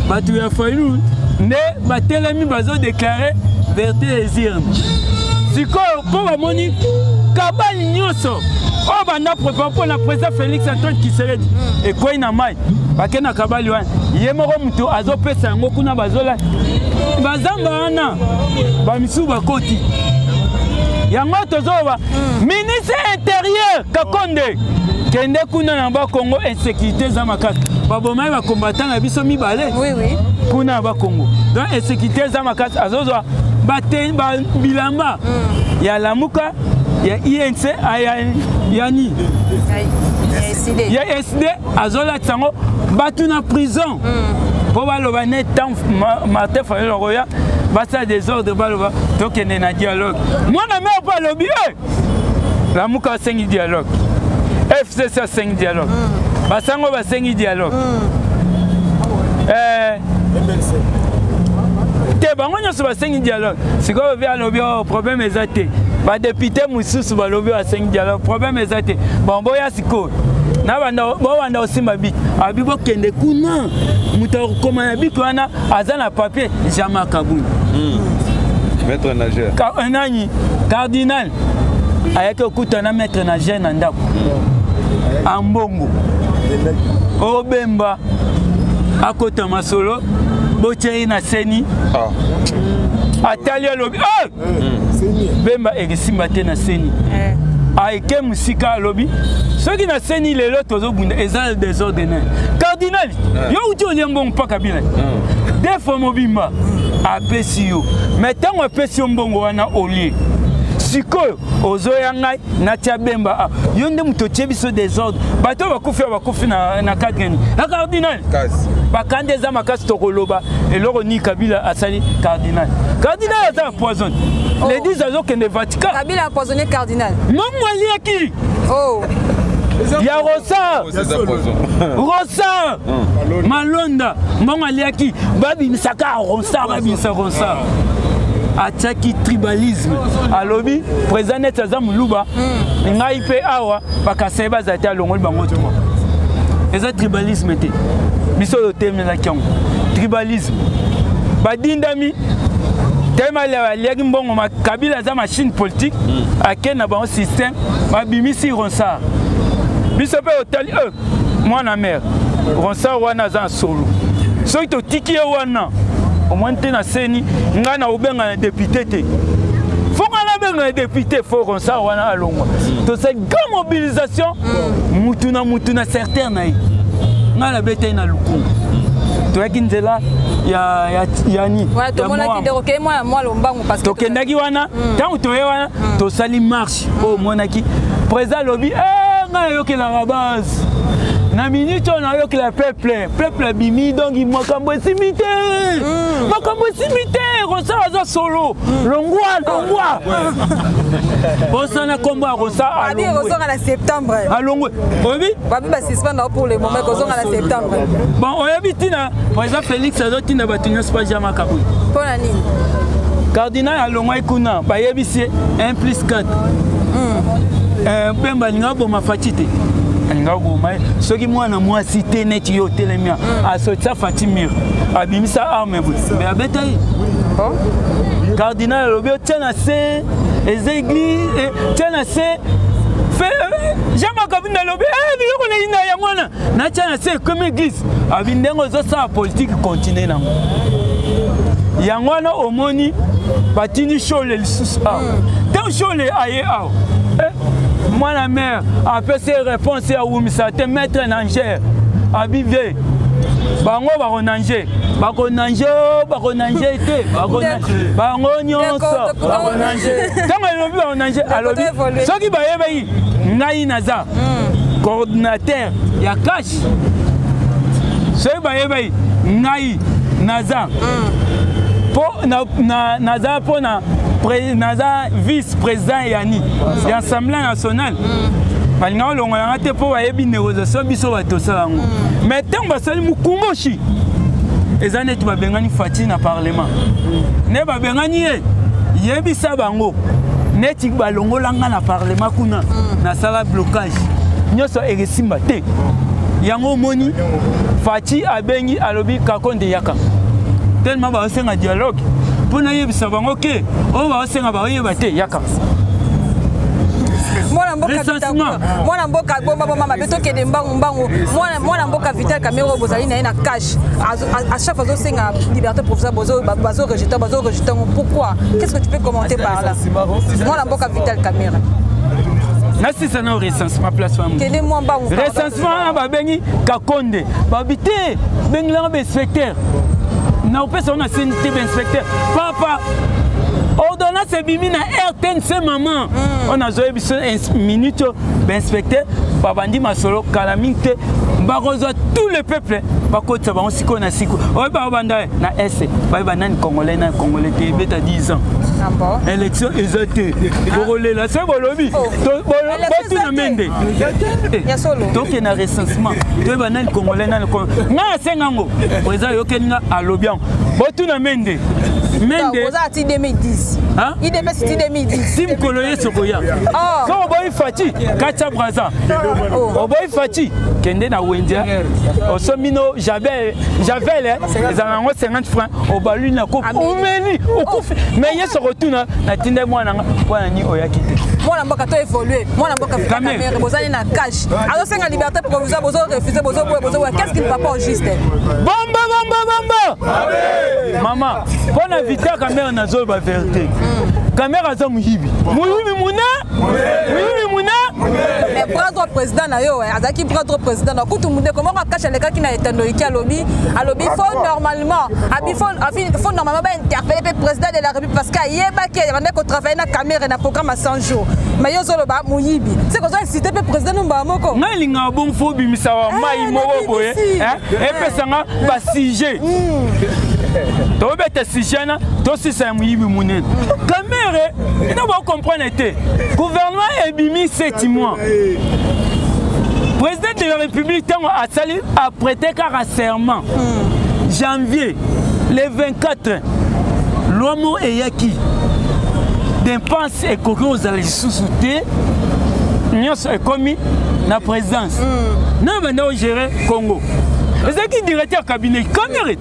batu ya Fayulu ne batelemi bazo déclarer vérité des urnes. Siko pour la moni kabali nyoso o bana préparer pour la président Félix Antoine Tshisekedi et quoi ina mai bakena kabali wana yemoko muto azo pesa ngo kuna bazola bazamba wana ba misu bakoti yango tozoba ministre intérieur Kakonde kende kuna na ba Congo insécurité za makaka babomai ba combattant na biso mibale oui kuna ba Congo donc insécurité za makaka azozwa baten ba bilamba ya lamuka ya INC yani ya SD azola tsango batu na prison po baloba net tant Martin Fayulu roya basa désordre baloba tokende na dialogue mwana mère pas lobby lamuka sengi dialogue FCC sengi dialogue basango basengi dialogue te bango nyonso basengi dialogue sikoyo via lobi problème eza te badepute mosusu balobi basengi dialogue problème eza te bon boya sikoyo na banda osimba biki abi bokende kuna moto akokoma na biki wana aza na papier jamais akabuni maître nageur nani cardinal ayaki okutana maître nageur na ndako ambongo obemba akota masolo bochei na seni atali alobi bemba ekisimba te na seni aike musika alobi soki na seni lelo tozobunda eza désordre cardinal yo uti oliambongo mpaka bina defo mobimba apesi yo mais ntango apesi yo mbongo wana olie sikoyo ozoya ngai natia bemba yo nde moto otie biso désordre bato bakufi na kadreni na cardinal bakande eza makasi tokoloba eloko ni Kabila asali cardinal aza poison Les 10 azo que ne Vatican. Kabila a empoisonné cardinal. Non moi qui. Oh. Il y a Rosa. Rosa. Malonda. Mbongo aliaki. Babi misaka Rosa, babi Rosa. Ataki tribalisme. Alobi président Netazam Luba. Ngai pe awa bakaseba zata longol bango to. Eza tribalisme te. Biso le thème na kiango. Tribalisme. Badindami tema liaki mbongo Kabila za machine politique akena ba système babimisi Rosa. Biso pe otali mwana mère Rosa wana za solo. So ito tiki wana au moins na seni ngana ubenga na député te. Fonga la benga député faut Rosa wana alongwa. To cette grande mobilisation mutuna certains na ngana bete na lukungu. Toyaki nzela ya ni voilà to mona ki deroke moi lombango parce que to kendaki wana tant to wana to sali marche o monaki président lobby nga yokela la base na minute on a yokela peuple bimi donc makambo simité Rosa aza solo longwa bosana komba Rosa abi Rosa en septembre alongwe obi babi ba suspendre pour le moment Rosa en septembre bon oyebi tina président Félix azotina batunya spa jama kabui pona nini cardinal alongwa ikuna bayebisi 1 + 4 pemba linga boma fatite linga boma soki mwana mwasi te neti yo telemia asotsa fatimir abimisa arme bu be abetai cardinal lobi tena se les églises tena se jama kabinda lobi biloko na ina ya mwana na tena se comme église abindengo zo sa politique continue nango yangwana omoni batini shole lisusu tant shole aye aw moi la mère a fait ses réponses à Oumisa te mettre en danger abivé bango bakonanger te bango nyonso bakonanger tango lobi bakonanger alobi soki bayebei ngai naza coordinateur ya cash soki bayebei ngai naza naza pona naza vice-président yani de l'Assemblée nationale. Balinga longa yanga te po bayebi négociation biso batosala yango. Mais tant basali mukungoshi eza neti babengani fati na parlement. Ne babengani yebisa bango neti balongolanga na parlement kuna na sala blocage. Nyoso eresimba te. Yango moni fati abengi alobi kakonde yaka. Tellement ba osenga dialogue pour na yebisa bango ke o ba osenga ba yeba te yaka mwana mboka bomba mama beto ke de mbangu mwana mboka Vital Kamerhe bozali na na cash à chaque fois osenga liberté provisoire bazo rejeter pourquoi qu'est-ce que tu peux commenter par là mwana mboka Vital Kamerhe nasi sana recensement place femme kende mo mbangu recensement ba bengi kakonde ba bité bengi la ba inspecteur na opesa on a senti inspecteur papa ordonnance bimi na RTNC maman on a joué minute inspecteur babandi masolo kalamite barozo tout le peuple bakota ba siko na siko o ba banda na S ba banani congolais te beta 10 ans élection exaucée borolé la c'est bolobi to na mende ya solo donc na recensement to banani congolais na sengango président yokeninga alobian botu na mende oza ati 2010 idp siti 2010 sim koloye sokoya so oboyi fati katia braza oboyi fati kende na wendia osomino javel ezala yango 50 francs obalui na kopi omeli okufi mais ye sokotuna na tinde mwana wana ni oyaki te mwana mboka to évoluer mwana mboka Kamerhe bozali na cash azosenga liberté provisoire bozo refuser bozo qu'est-ce qui ne va pas au juste bomba maman pona Vital Kamerhe nazo ba vérité Kamerhe aza muyibi muna mais bras droit président na yo azaki bras droit président na kutu munde comment ka cash le kaki na etendo iki alobi faut normalement faut normalement ba interpeller le président de la République parce que yeba ki yanda ko travailler na Kamerhe na programme à 100 jours mais yo zolo ba muyibi c'est comme ça cité le président numba moko ngalinga bon fo bimisa wa mai moko boye epesanga ba sujet tobeta sijana tosisa muyibi munene kamere ina ba comprendre te gouvernement ebimi 7 mois président de la République a sali a prêté car serment janvier le 24 l'homme eyaki dépense ekoki ozala lisusu te nyonso ekomi na présidence na banda ogérer Congo ezaki directeur cabinet caméra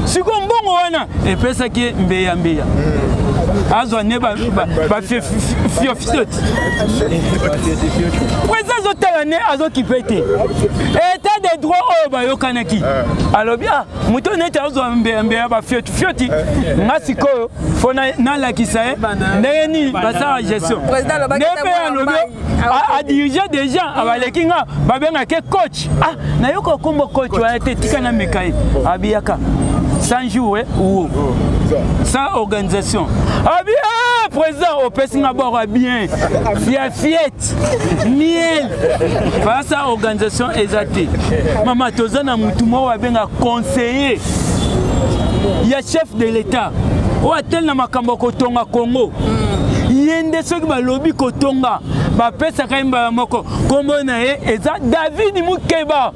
siko mbongo wana epesaki mbeya azwa ne ba fiofisot président zotala ne azokipete état de droit oyo bayokanaki alobi moto neti azwa mbeya ba fioti nga sikoyo fo nalakisa ye ndenge nini basala gestion nebe alobi adirige déjà abaleki nga babengaki coach nayoka kombo coach wana te tika na mekai abiyaka 100 jours ou sans organisation abi président au pesinga bora bien fiat miel face à organisation exacte mama tozana mutu mo wabenga conseiller ya chef de l'état o atel na makambo kotonga Congo yende soki balobi kotonga bapesa kaimba moko kombo na ye eza David Mukeba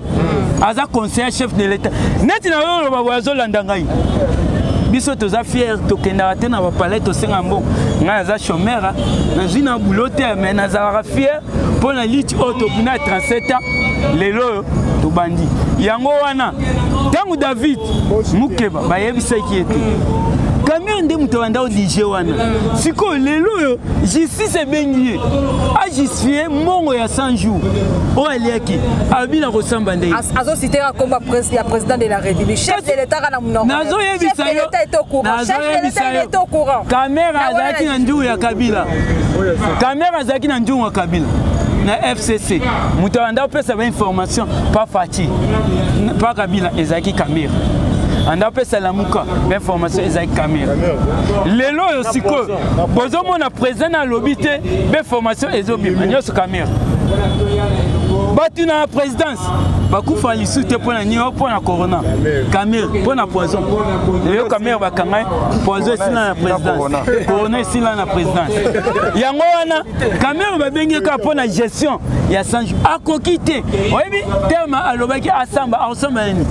aza conseiller chef de l'état neti na yo ba wazolanda ngai biso toza fier tokenda te na ba palais to senga mbo ngai aza chômeur na zina boulot te mais na za fier pour la lutte auto bina 37 ans lelo to bandi yango wana tangu David Mukeba ba yebisa ki ete Kamere nde muto wanda odige wana siko lelo yo justice ebengi a justifier mbongo ya 100 jours o aliaki abina kosamba ndenge azo citer comme président de la République chef de l'état kana munoko nazo yebisa yo chef de courant Kamere azaki na njuu ya Kabila Kamere azaki na njuu ya Kabila na FCC muto wanda pesa ba information pas Fati pas Kabila ezaki Kamere anda pesa la muka information ezaki caméra lelo yo siko bozo mona président na lobité information ezobi manyoso caméra batu na présidence bakufa lisute pona nyo pona corona caméra pona poison yo caméra bakanga poison sila na présidence corona sila na présidence yango wana caméra babengi ka pona gestion ya sanju akokite oyebi terme alobaki asamba ni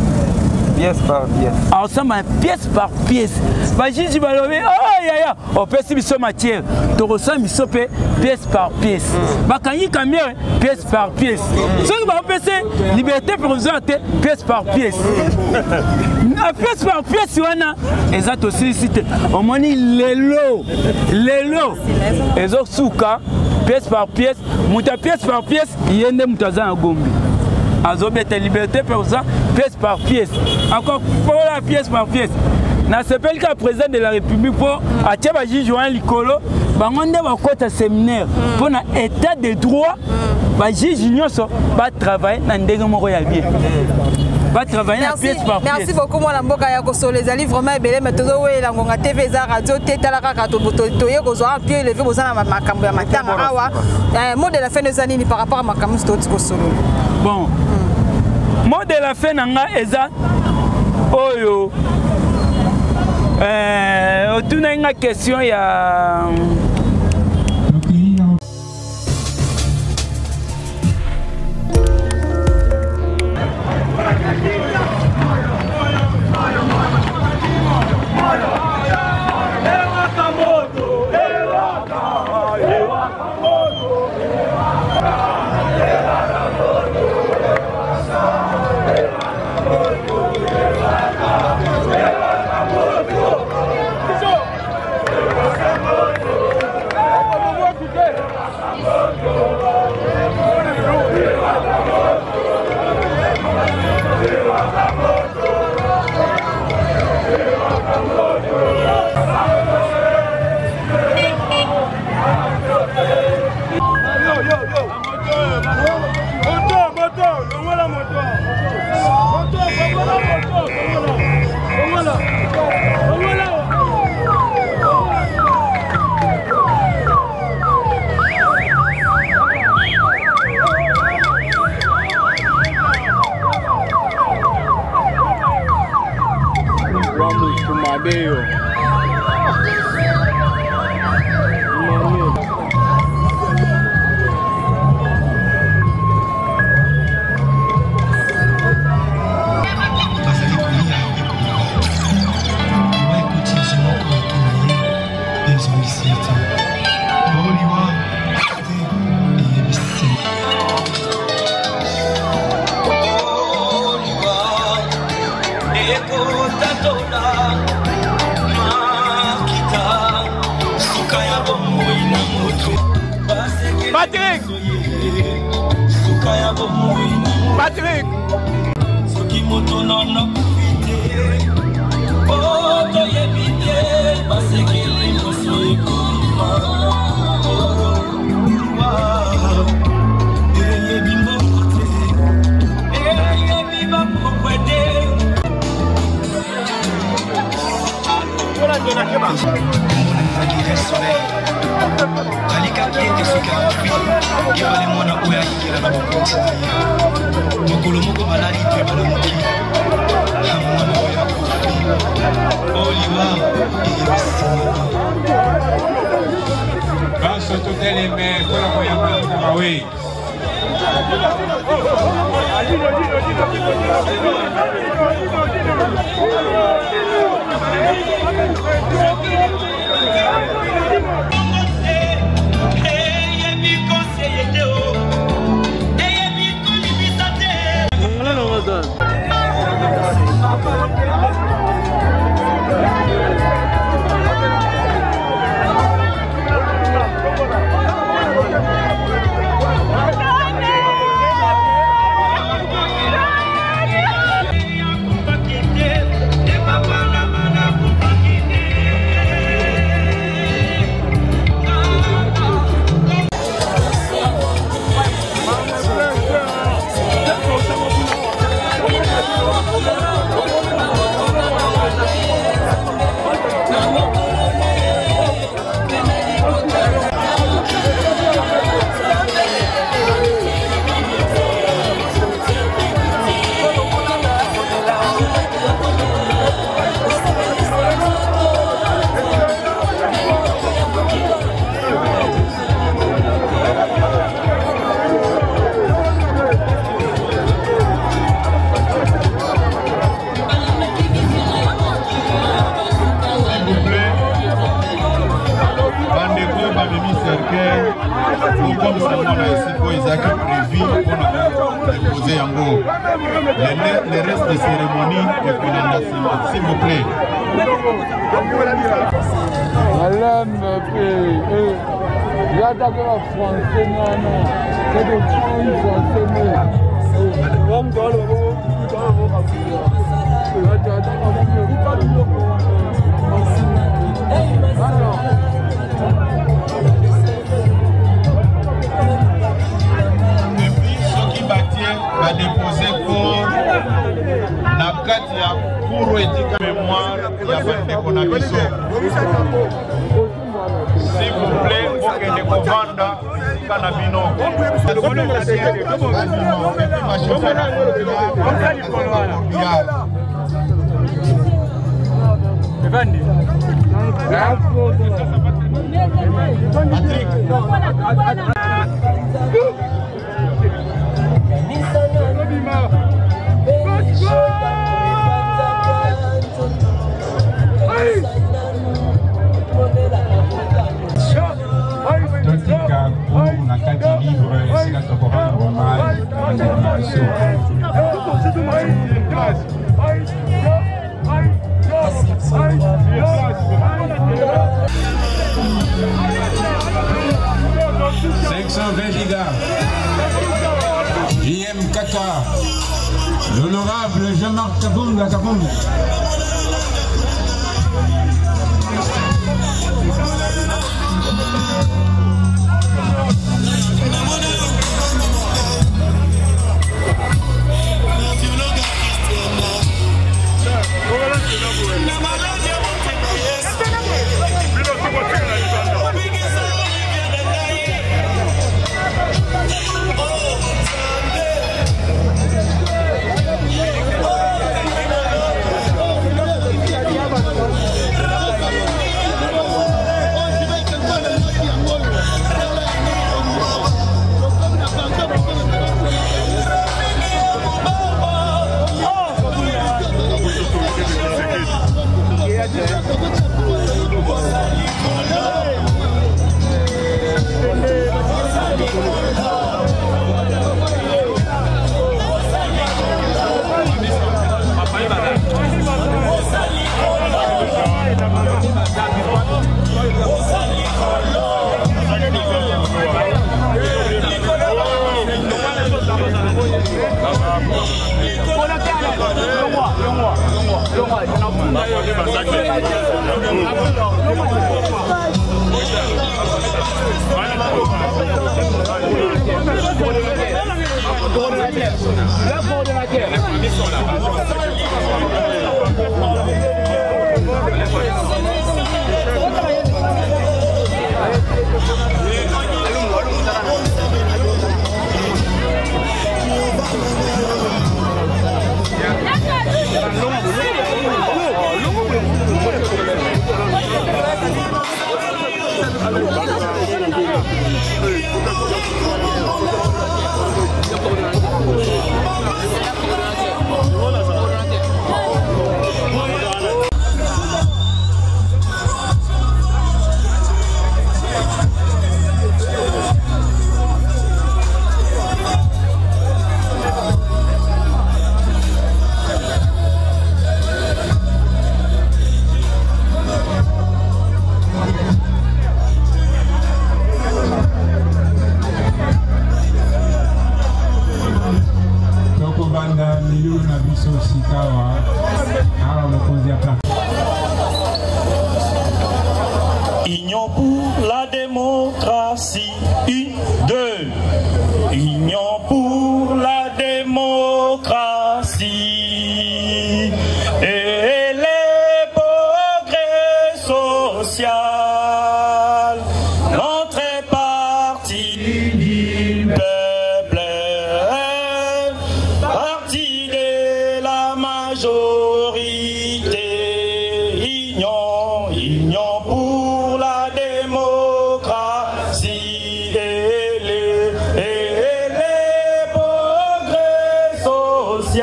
pièce par pièce. Alors ça m'a pièce par pièce. Bah j'ai dit balobi oh ya ya on peut si biso matière. To ressent biso pièce par pièce. Bah quand il caméra pièce par pièce. Ce que va passer liberté provisoire pièce par pièce. La pièce par pièce wana exact aussi cité. Au moins lelo ezo suka pièce par pièce, muta pièce par pièce yende mutaza na gombi. Azobete liberté pour ça, pièce par pièce. Encore pour la pièce par pièce. Na s'appelle qu'à président de la République pour attirer Baji Joan Likolo, bangonde ba kota séminaire pour na état de droit, Baji Junior so ba travailler na ndenge moko ya bien. Va travailler la pièce par pièce. Merci beaucoup moi Mboka ya koso les ali vraiment belé mais tozo wela ngonga TV za radio tetala kaka to toye kozo en pied levé bozana makambo ya matanga awa. Mot de la fin de années par rapport à makambo stoti koso. Bon. Mot de la fin nanga eza oyo otuna une question ya Beyo. Patrick! Patrick! Les restes de cérémonie et puis s'il vous plaît. Va déposer pour Nakatia pour éthique mémoire et après qu'on a besoin. S'il vous plaît, pour que les Kovanda Kanabino. JM Kaka, l'honorable Jean-Marc Kabunga Kabunga. Union pour la démocratie, 1, 2. Union pour la démocratie et les progrès sociaux. Notre parti du peuple, parti de la majorité. Union pour la démocratie et les progrès sociaux.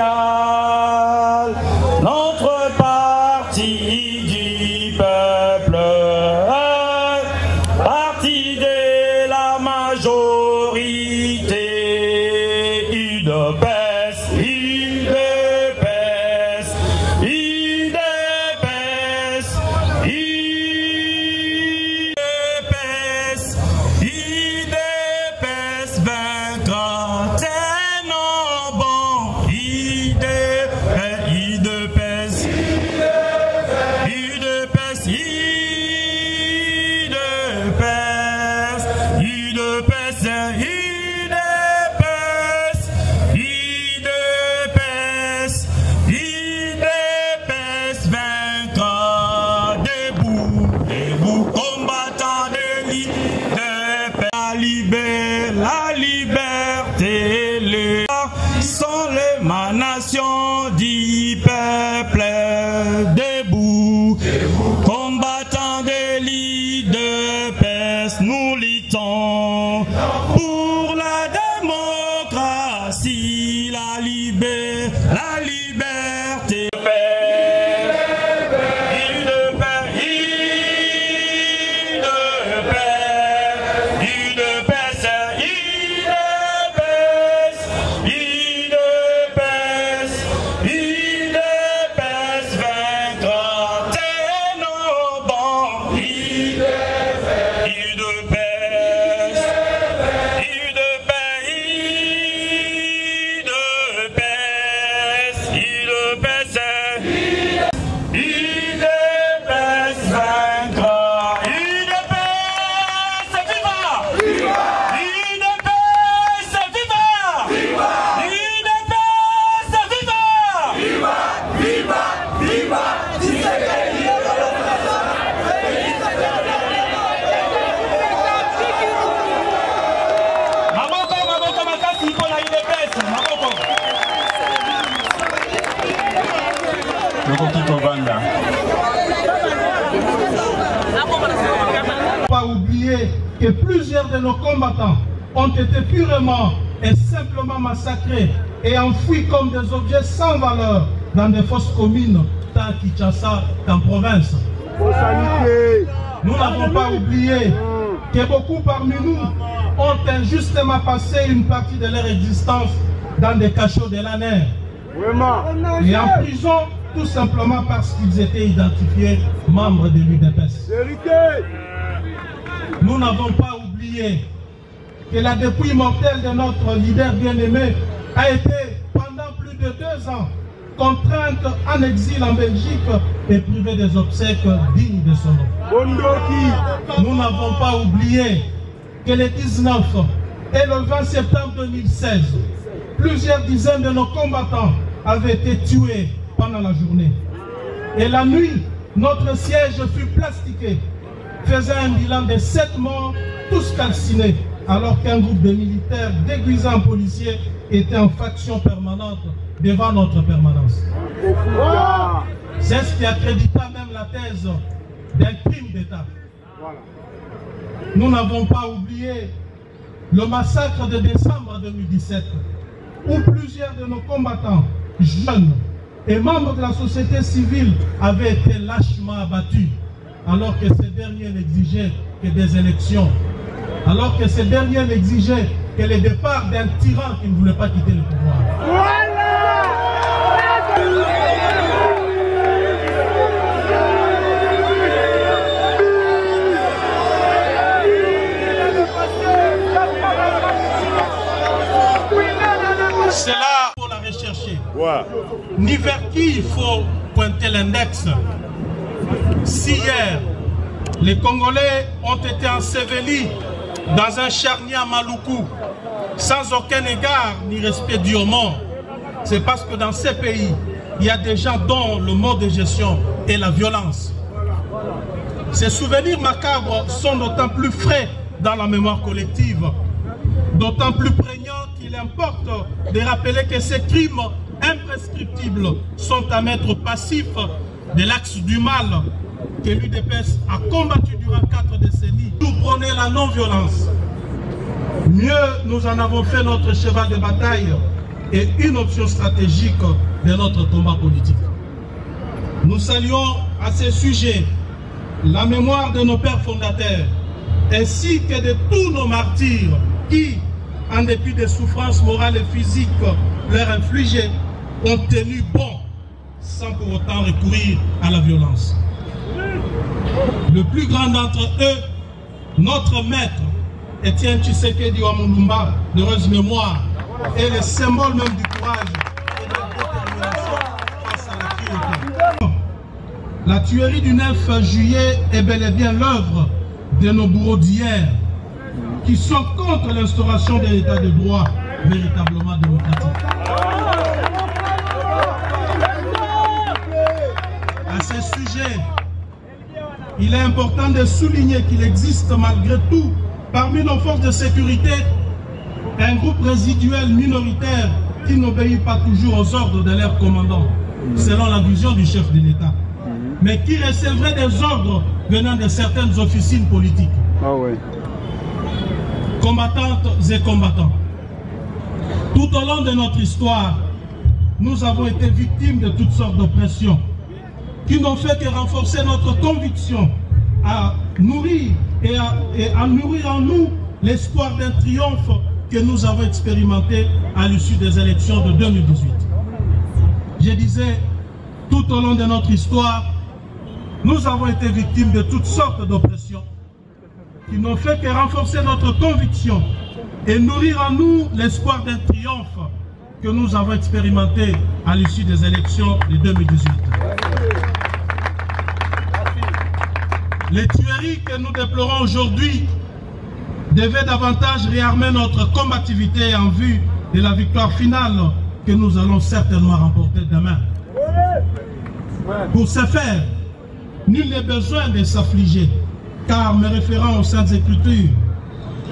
Notre parti du peuple, parti de la majorité. UDPS, UDPS, UDPS, UDPS, UDPS vaincra, c'est non bon. UDPS, UDPS, UDPS, UDPS, UDPS, UDPS vaincra. Debout, debout, combattant de l'UDPS. La liberté, les sont l'émanation du peuple. Debout, combattant de l'UDPS, nous luttons pour la démocratie, la liberté. Pas oublier que plusieurs de nos combattants ont été purement et simplement massacrés et enfouis comme des objets sans valeur dans des fosses communes tant à Kinshasa qu'en province. Nous n'avons pas oublié que beaucoup parmi nous ont injustement passé une partie de leur existence dans des cachots de la nerf et en prison tout simplement parce qu'ils étaient identifiés membres de l'UDPS. Nous n'avons pas oublié que la dépouille mortelle de notre leader bien-aimé a été pendant plus de 2 2 ans, contrainte en exil en Belgique et privée des obsèques dignes de son nom. Nous n'avons pas oublié que le 19 et le 20 septembre 2016, plusieurs dizaines de nos combattants avaient été tués pendant la journée. Et la nuit, notre siège fut plastiqué, faisant un bilan de 7 morts, tous calcinés, alors qu'un groupe de militaires déguisés en policiers était en faction permanente devant notre permanence. C'est ce qui accrédita même la thèse d'un crime d'État. Nous n'avons pas oublié le massacre de décembre 2017, où plusieurs de nos combattants, jeunes et membres de la société civile avaient été lâchement abattus, alors que ces derniers n'exigeaient que des élections, alors que ces derniers n'exigeaient que le départ d'un tyran qui ne voulait pas quitter le pouvoir. C'est là qu'il faut la rechercher. Ni vers qui il faut pointer l'index. Si hier, les Congolais ont été ensevelis dans un charnier à Maluku, sans aucun égard ni respect dû au mort, c'est parce que dans ces pays, il y a des gens dont le mode de gestion est la violence. Ces souvenirs macabres sont d'autant plus frais dans la mémoire collective, d'autant plus prégnants qu'il importe de rappeler que ces crimes imprescriptibles sont à mettre passif de l'axe du mal que l'UDPS a combattu durant 4 décennies. Nous prônons la non-violence. Mieux, nous en avons fait notre cheval de bataille et une option stratégique de notre combat politique. Nous saluons à ce sujet la mémoire de nos pères fondateurs, ainsi que de tous nos martyrs qui, en dépit des souffrances morales et physiques leur infligées, ont tenu bon sans pour autant recourir à la violence. Le plus grand d'entre eux, notre maître, Étienne Tshisekedi Wamulumba, d'heureuse mémoire, est le symbole même du courage et de la détermination face à la cruauté. La tuerie du 9 juillet est bel et bien l'œuvre de nos bourreaux d'hier, qui sont contre l'instauration de l'état de droit véritablement démocratique. À ce sujet, il est important de souligner qu'il existe malgré tout, parmi nos forces de sécurité, un groupe résiduel minoritaire qui n'obéit pas toujours aux ordres de leurs commandants, selon la vision du chef de l'État, mais qui recevrait des ordres venant de certaines officines politiques. Combattantes et combattants. Tout au long de notre histoire, nous avons été victimes de toutes sortes d'oppressions qui n'ont fait que renforcer notre conviction à nourrir et à nourrir en nous l'espoir d'un triomphe que nous avons expérimenté à l'issue des élections de 2018. Je disais, tout au long de notre histoire, nous avons été victimes de toutes sortes d'oppressions qui n'ont fait que renforcer notre conviction et nourrir en nous l'espoir d'un triomphe que nous avons expérimenté à l'issue des élections de 2018. Les tueries que nous déplorons aujourd'hui devaient davantage réarmer notre combativité en vue de la victoire finale que nous allons certainement remporter demain. Pour ce faire, nul n'est besoin de s'affliger, car me référant aux Saintes Écritures,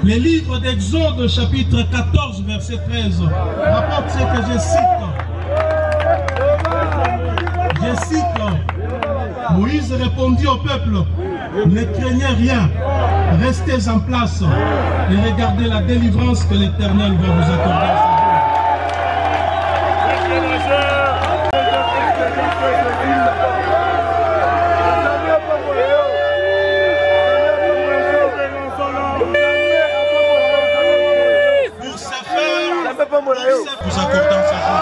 les livres d'Exode chapitre 14 verset 13 rapportent ce que je cite. Je cite, Moïse répondit au peuple, ne craignez rien, restez en place et regardez la délivrance que l'Éternel va vous accorder. Vous accordant ce jour.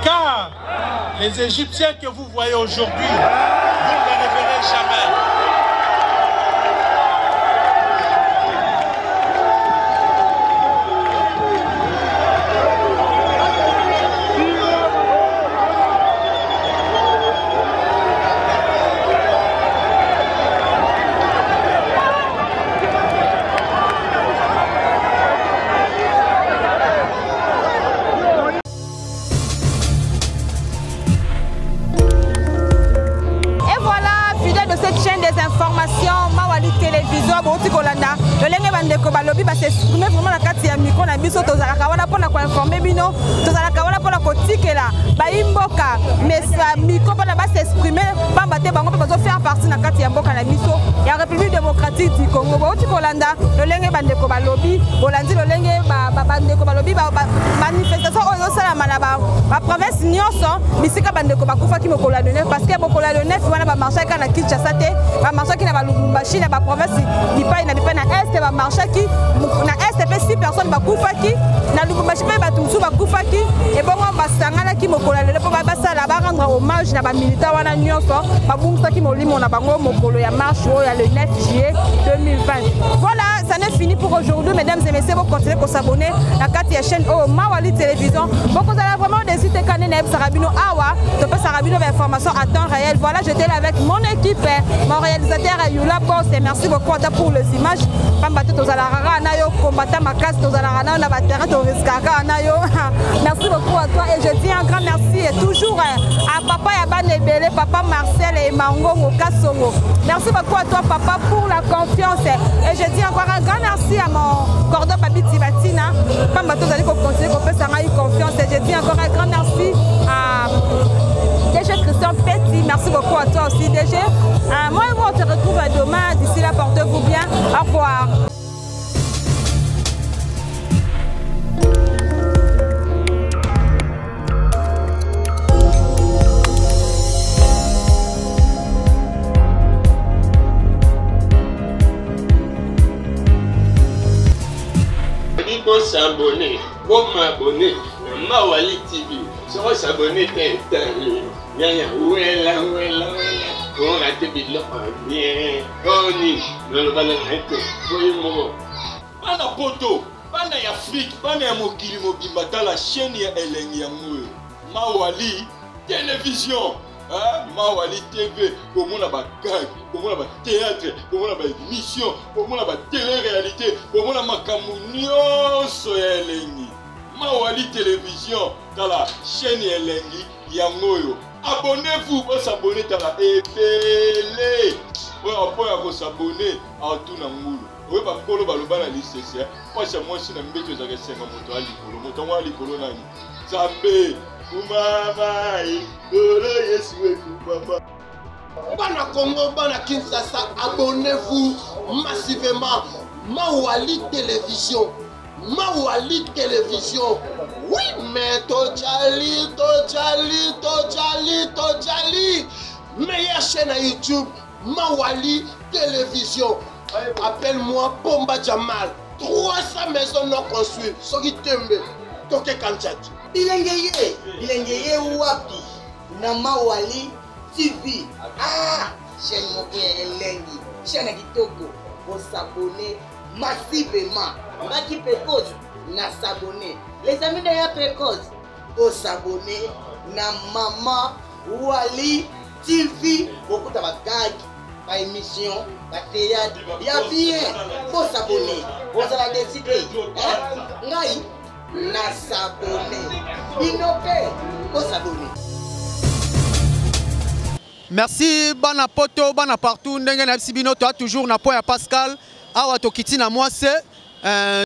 Car les Égyptiens que vous voyez aujourd'hui, vous ne les reverrez jamais. biso tozalaka wana mpona koinforme bino tozalaka wana mpona kotikela bayimboka mesa miko mpona basexprime pamba te bango mpe bazofaire partie na kati ya mboka na biso ya république démocratique du Congo bauti kolanda lolenge bandeko balobi bolandi lolenge bandeko balobi manifestation oyo ezosalama na baprovince nyonso bisika bandeko bakufaki mokolo ya le 9 parce que mokolo ya le 9 wana bamarchaki na Kinshasa te bamarchaki na balubumbashi na baprovince bipai na este bamarchaki na este mpe 6 personnes bakufaki na lubumbashi mpe bato mosusu bakufaki ebongo basanganaki mokolo ya lelo mpo basala barendre hommage na bamilitaire wana nyonso babungisaki molimo na bango mokolo ya marche oyo ya le 9 juillet 2020. Voilà, ça n'est fini pour aujourd'hui, mesdames et messieurs. Vous continuez à s'abonner à la carte chaîne Mawali Télévision. Vous allez vraiment décider quand on Sarabino Awa, de pas Sarabino d'informations à temps réel. Voilà, j'étais là avec mon équipe, mon réalisateur Yula Boss. Et merci beaucoup pour les images. Pambato Tozalara Anayo, combattant ma casse Tozalara na batera Toriskaka Anayo. Merci beaucoup à toi et je dis un grand merci et toujours à Papa Yaban Ebele, Papa Marcel et Mango Mokasongo. Merci beaucoup à toi Papa pour la confiance et je dis encore un grand merci à mon cordon Babi Tibatina. Pambato Zali pour continuer qu'on fait ça confiance et je dis encore un grand merci à DG Christian Petit. Merci beaucoup à toi aussi DG. Moi et vous on se retrouve demain. D'ici là portez-vous bien. Au revoir. Bon s'abonner, bon m'abonner, Mawali TV. Si on s'abonne, on a été bien, on y, on va le Bana poto, bana Afrique, bana mokili mobimba la chaîne ya Elengi ya Moué. Mawali Télévision. Mawali TV, comme on a ba gag, comme on a ba théâtre, comme on a ba émission, comme on a ba télé-réalité, comme on a makamunio so Elengi. Mawali Télévision, dans la chaîne Elengi Yangoyo. Abonnez-vous pour s'abonner dans la EPL. Pour s'abonner à tout le monde. Oui, parce que le bal à l'ICC, moi c'est moi qui n'aime pas que ça reste un moto à l'icolo. Moto à l'icolo nani. Zambé, Kumama, Dolo Yesué, Kumama. Bana Congo, Bana Kinshasa, abonnez-vous massivement. Mawali Télévision. Mawali Télévision. Oui, mais Tojali. Meilleure chaîne à YouTube, Mawali Télévision. Appelle-moi Pomba Jamal. 300 maisons non construites. Soki Tembe, Toke Kanchati. Bilengeye wapi na Mawali TV. Chaîne moko ya Elengi. Chaîne kitoko. Pour s'abonner massivement. Ngaki précoce na s'abonner. Les amis d'ailleurs précoce. Pour s'abonner na Mama Wali TV. Beaucoup de bagages. Par émission, par théâtre, il y a bien, faut s'abonner. Vous allez décider, Ngai, na s'abonner. Inopé, faut s'abonner. Merci, bana poto, bana partout. Ndenge na Sibino, toi toujours na point à Pascal. Awa to kiti na moi c'est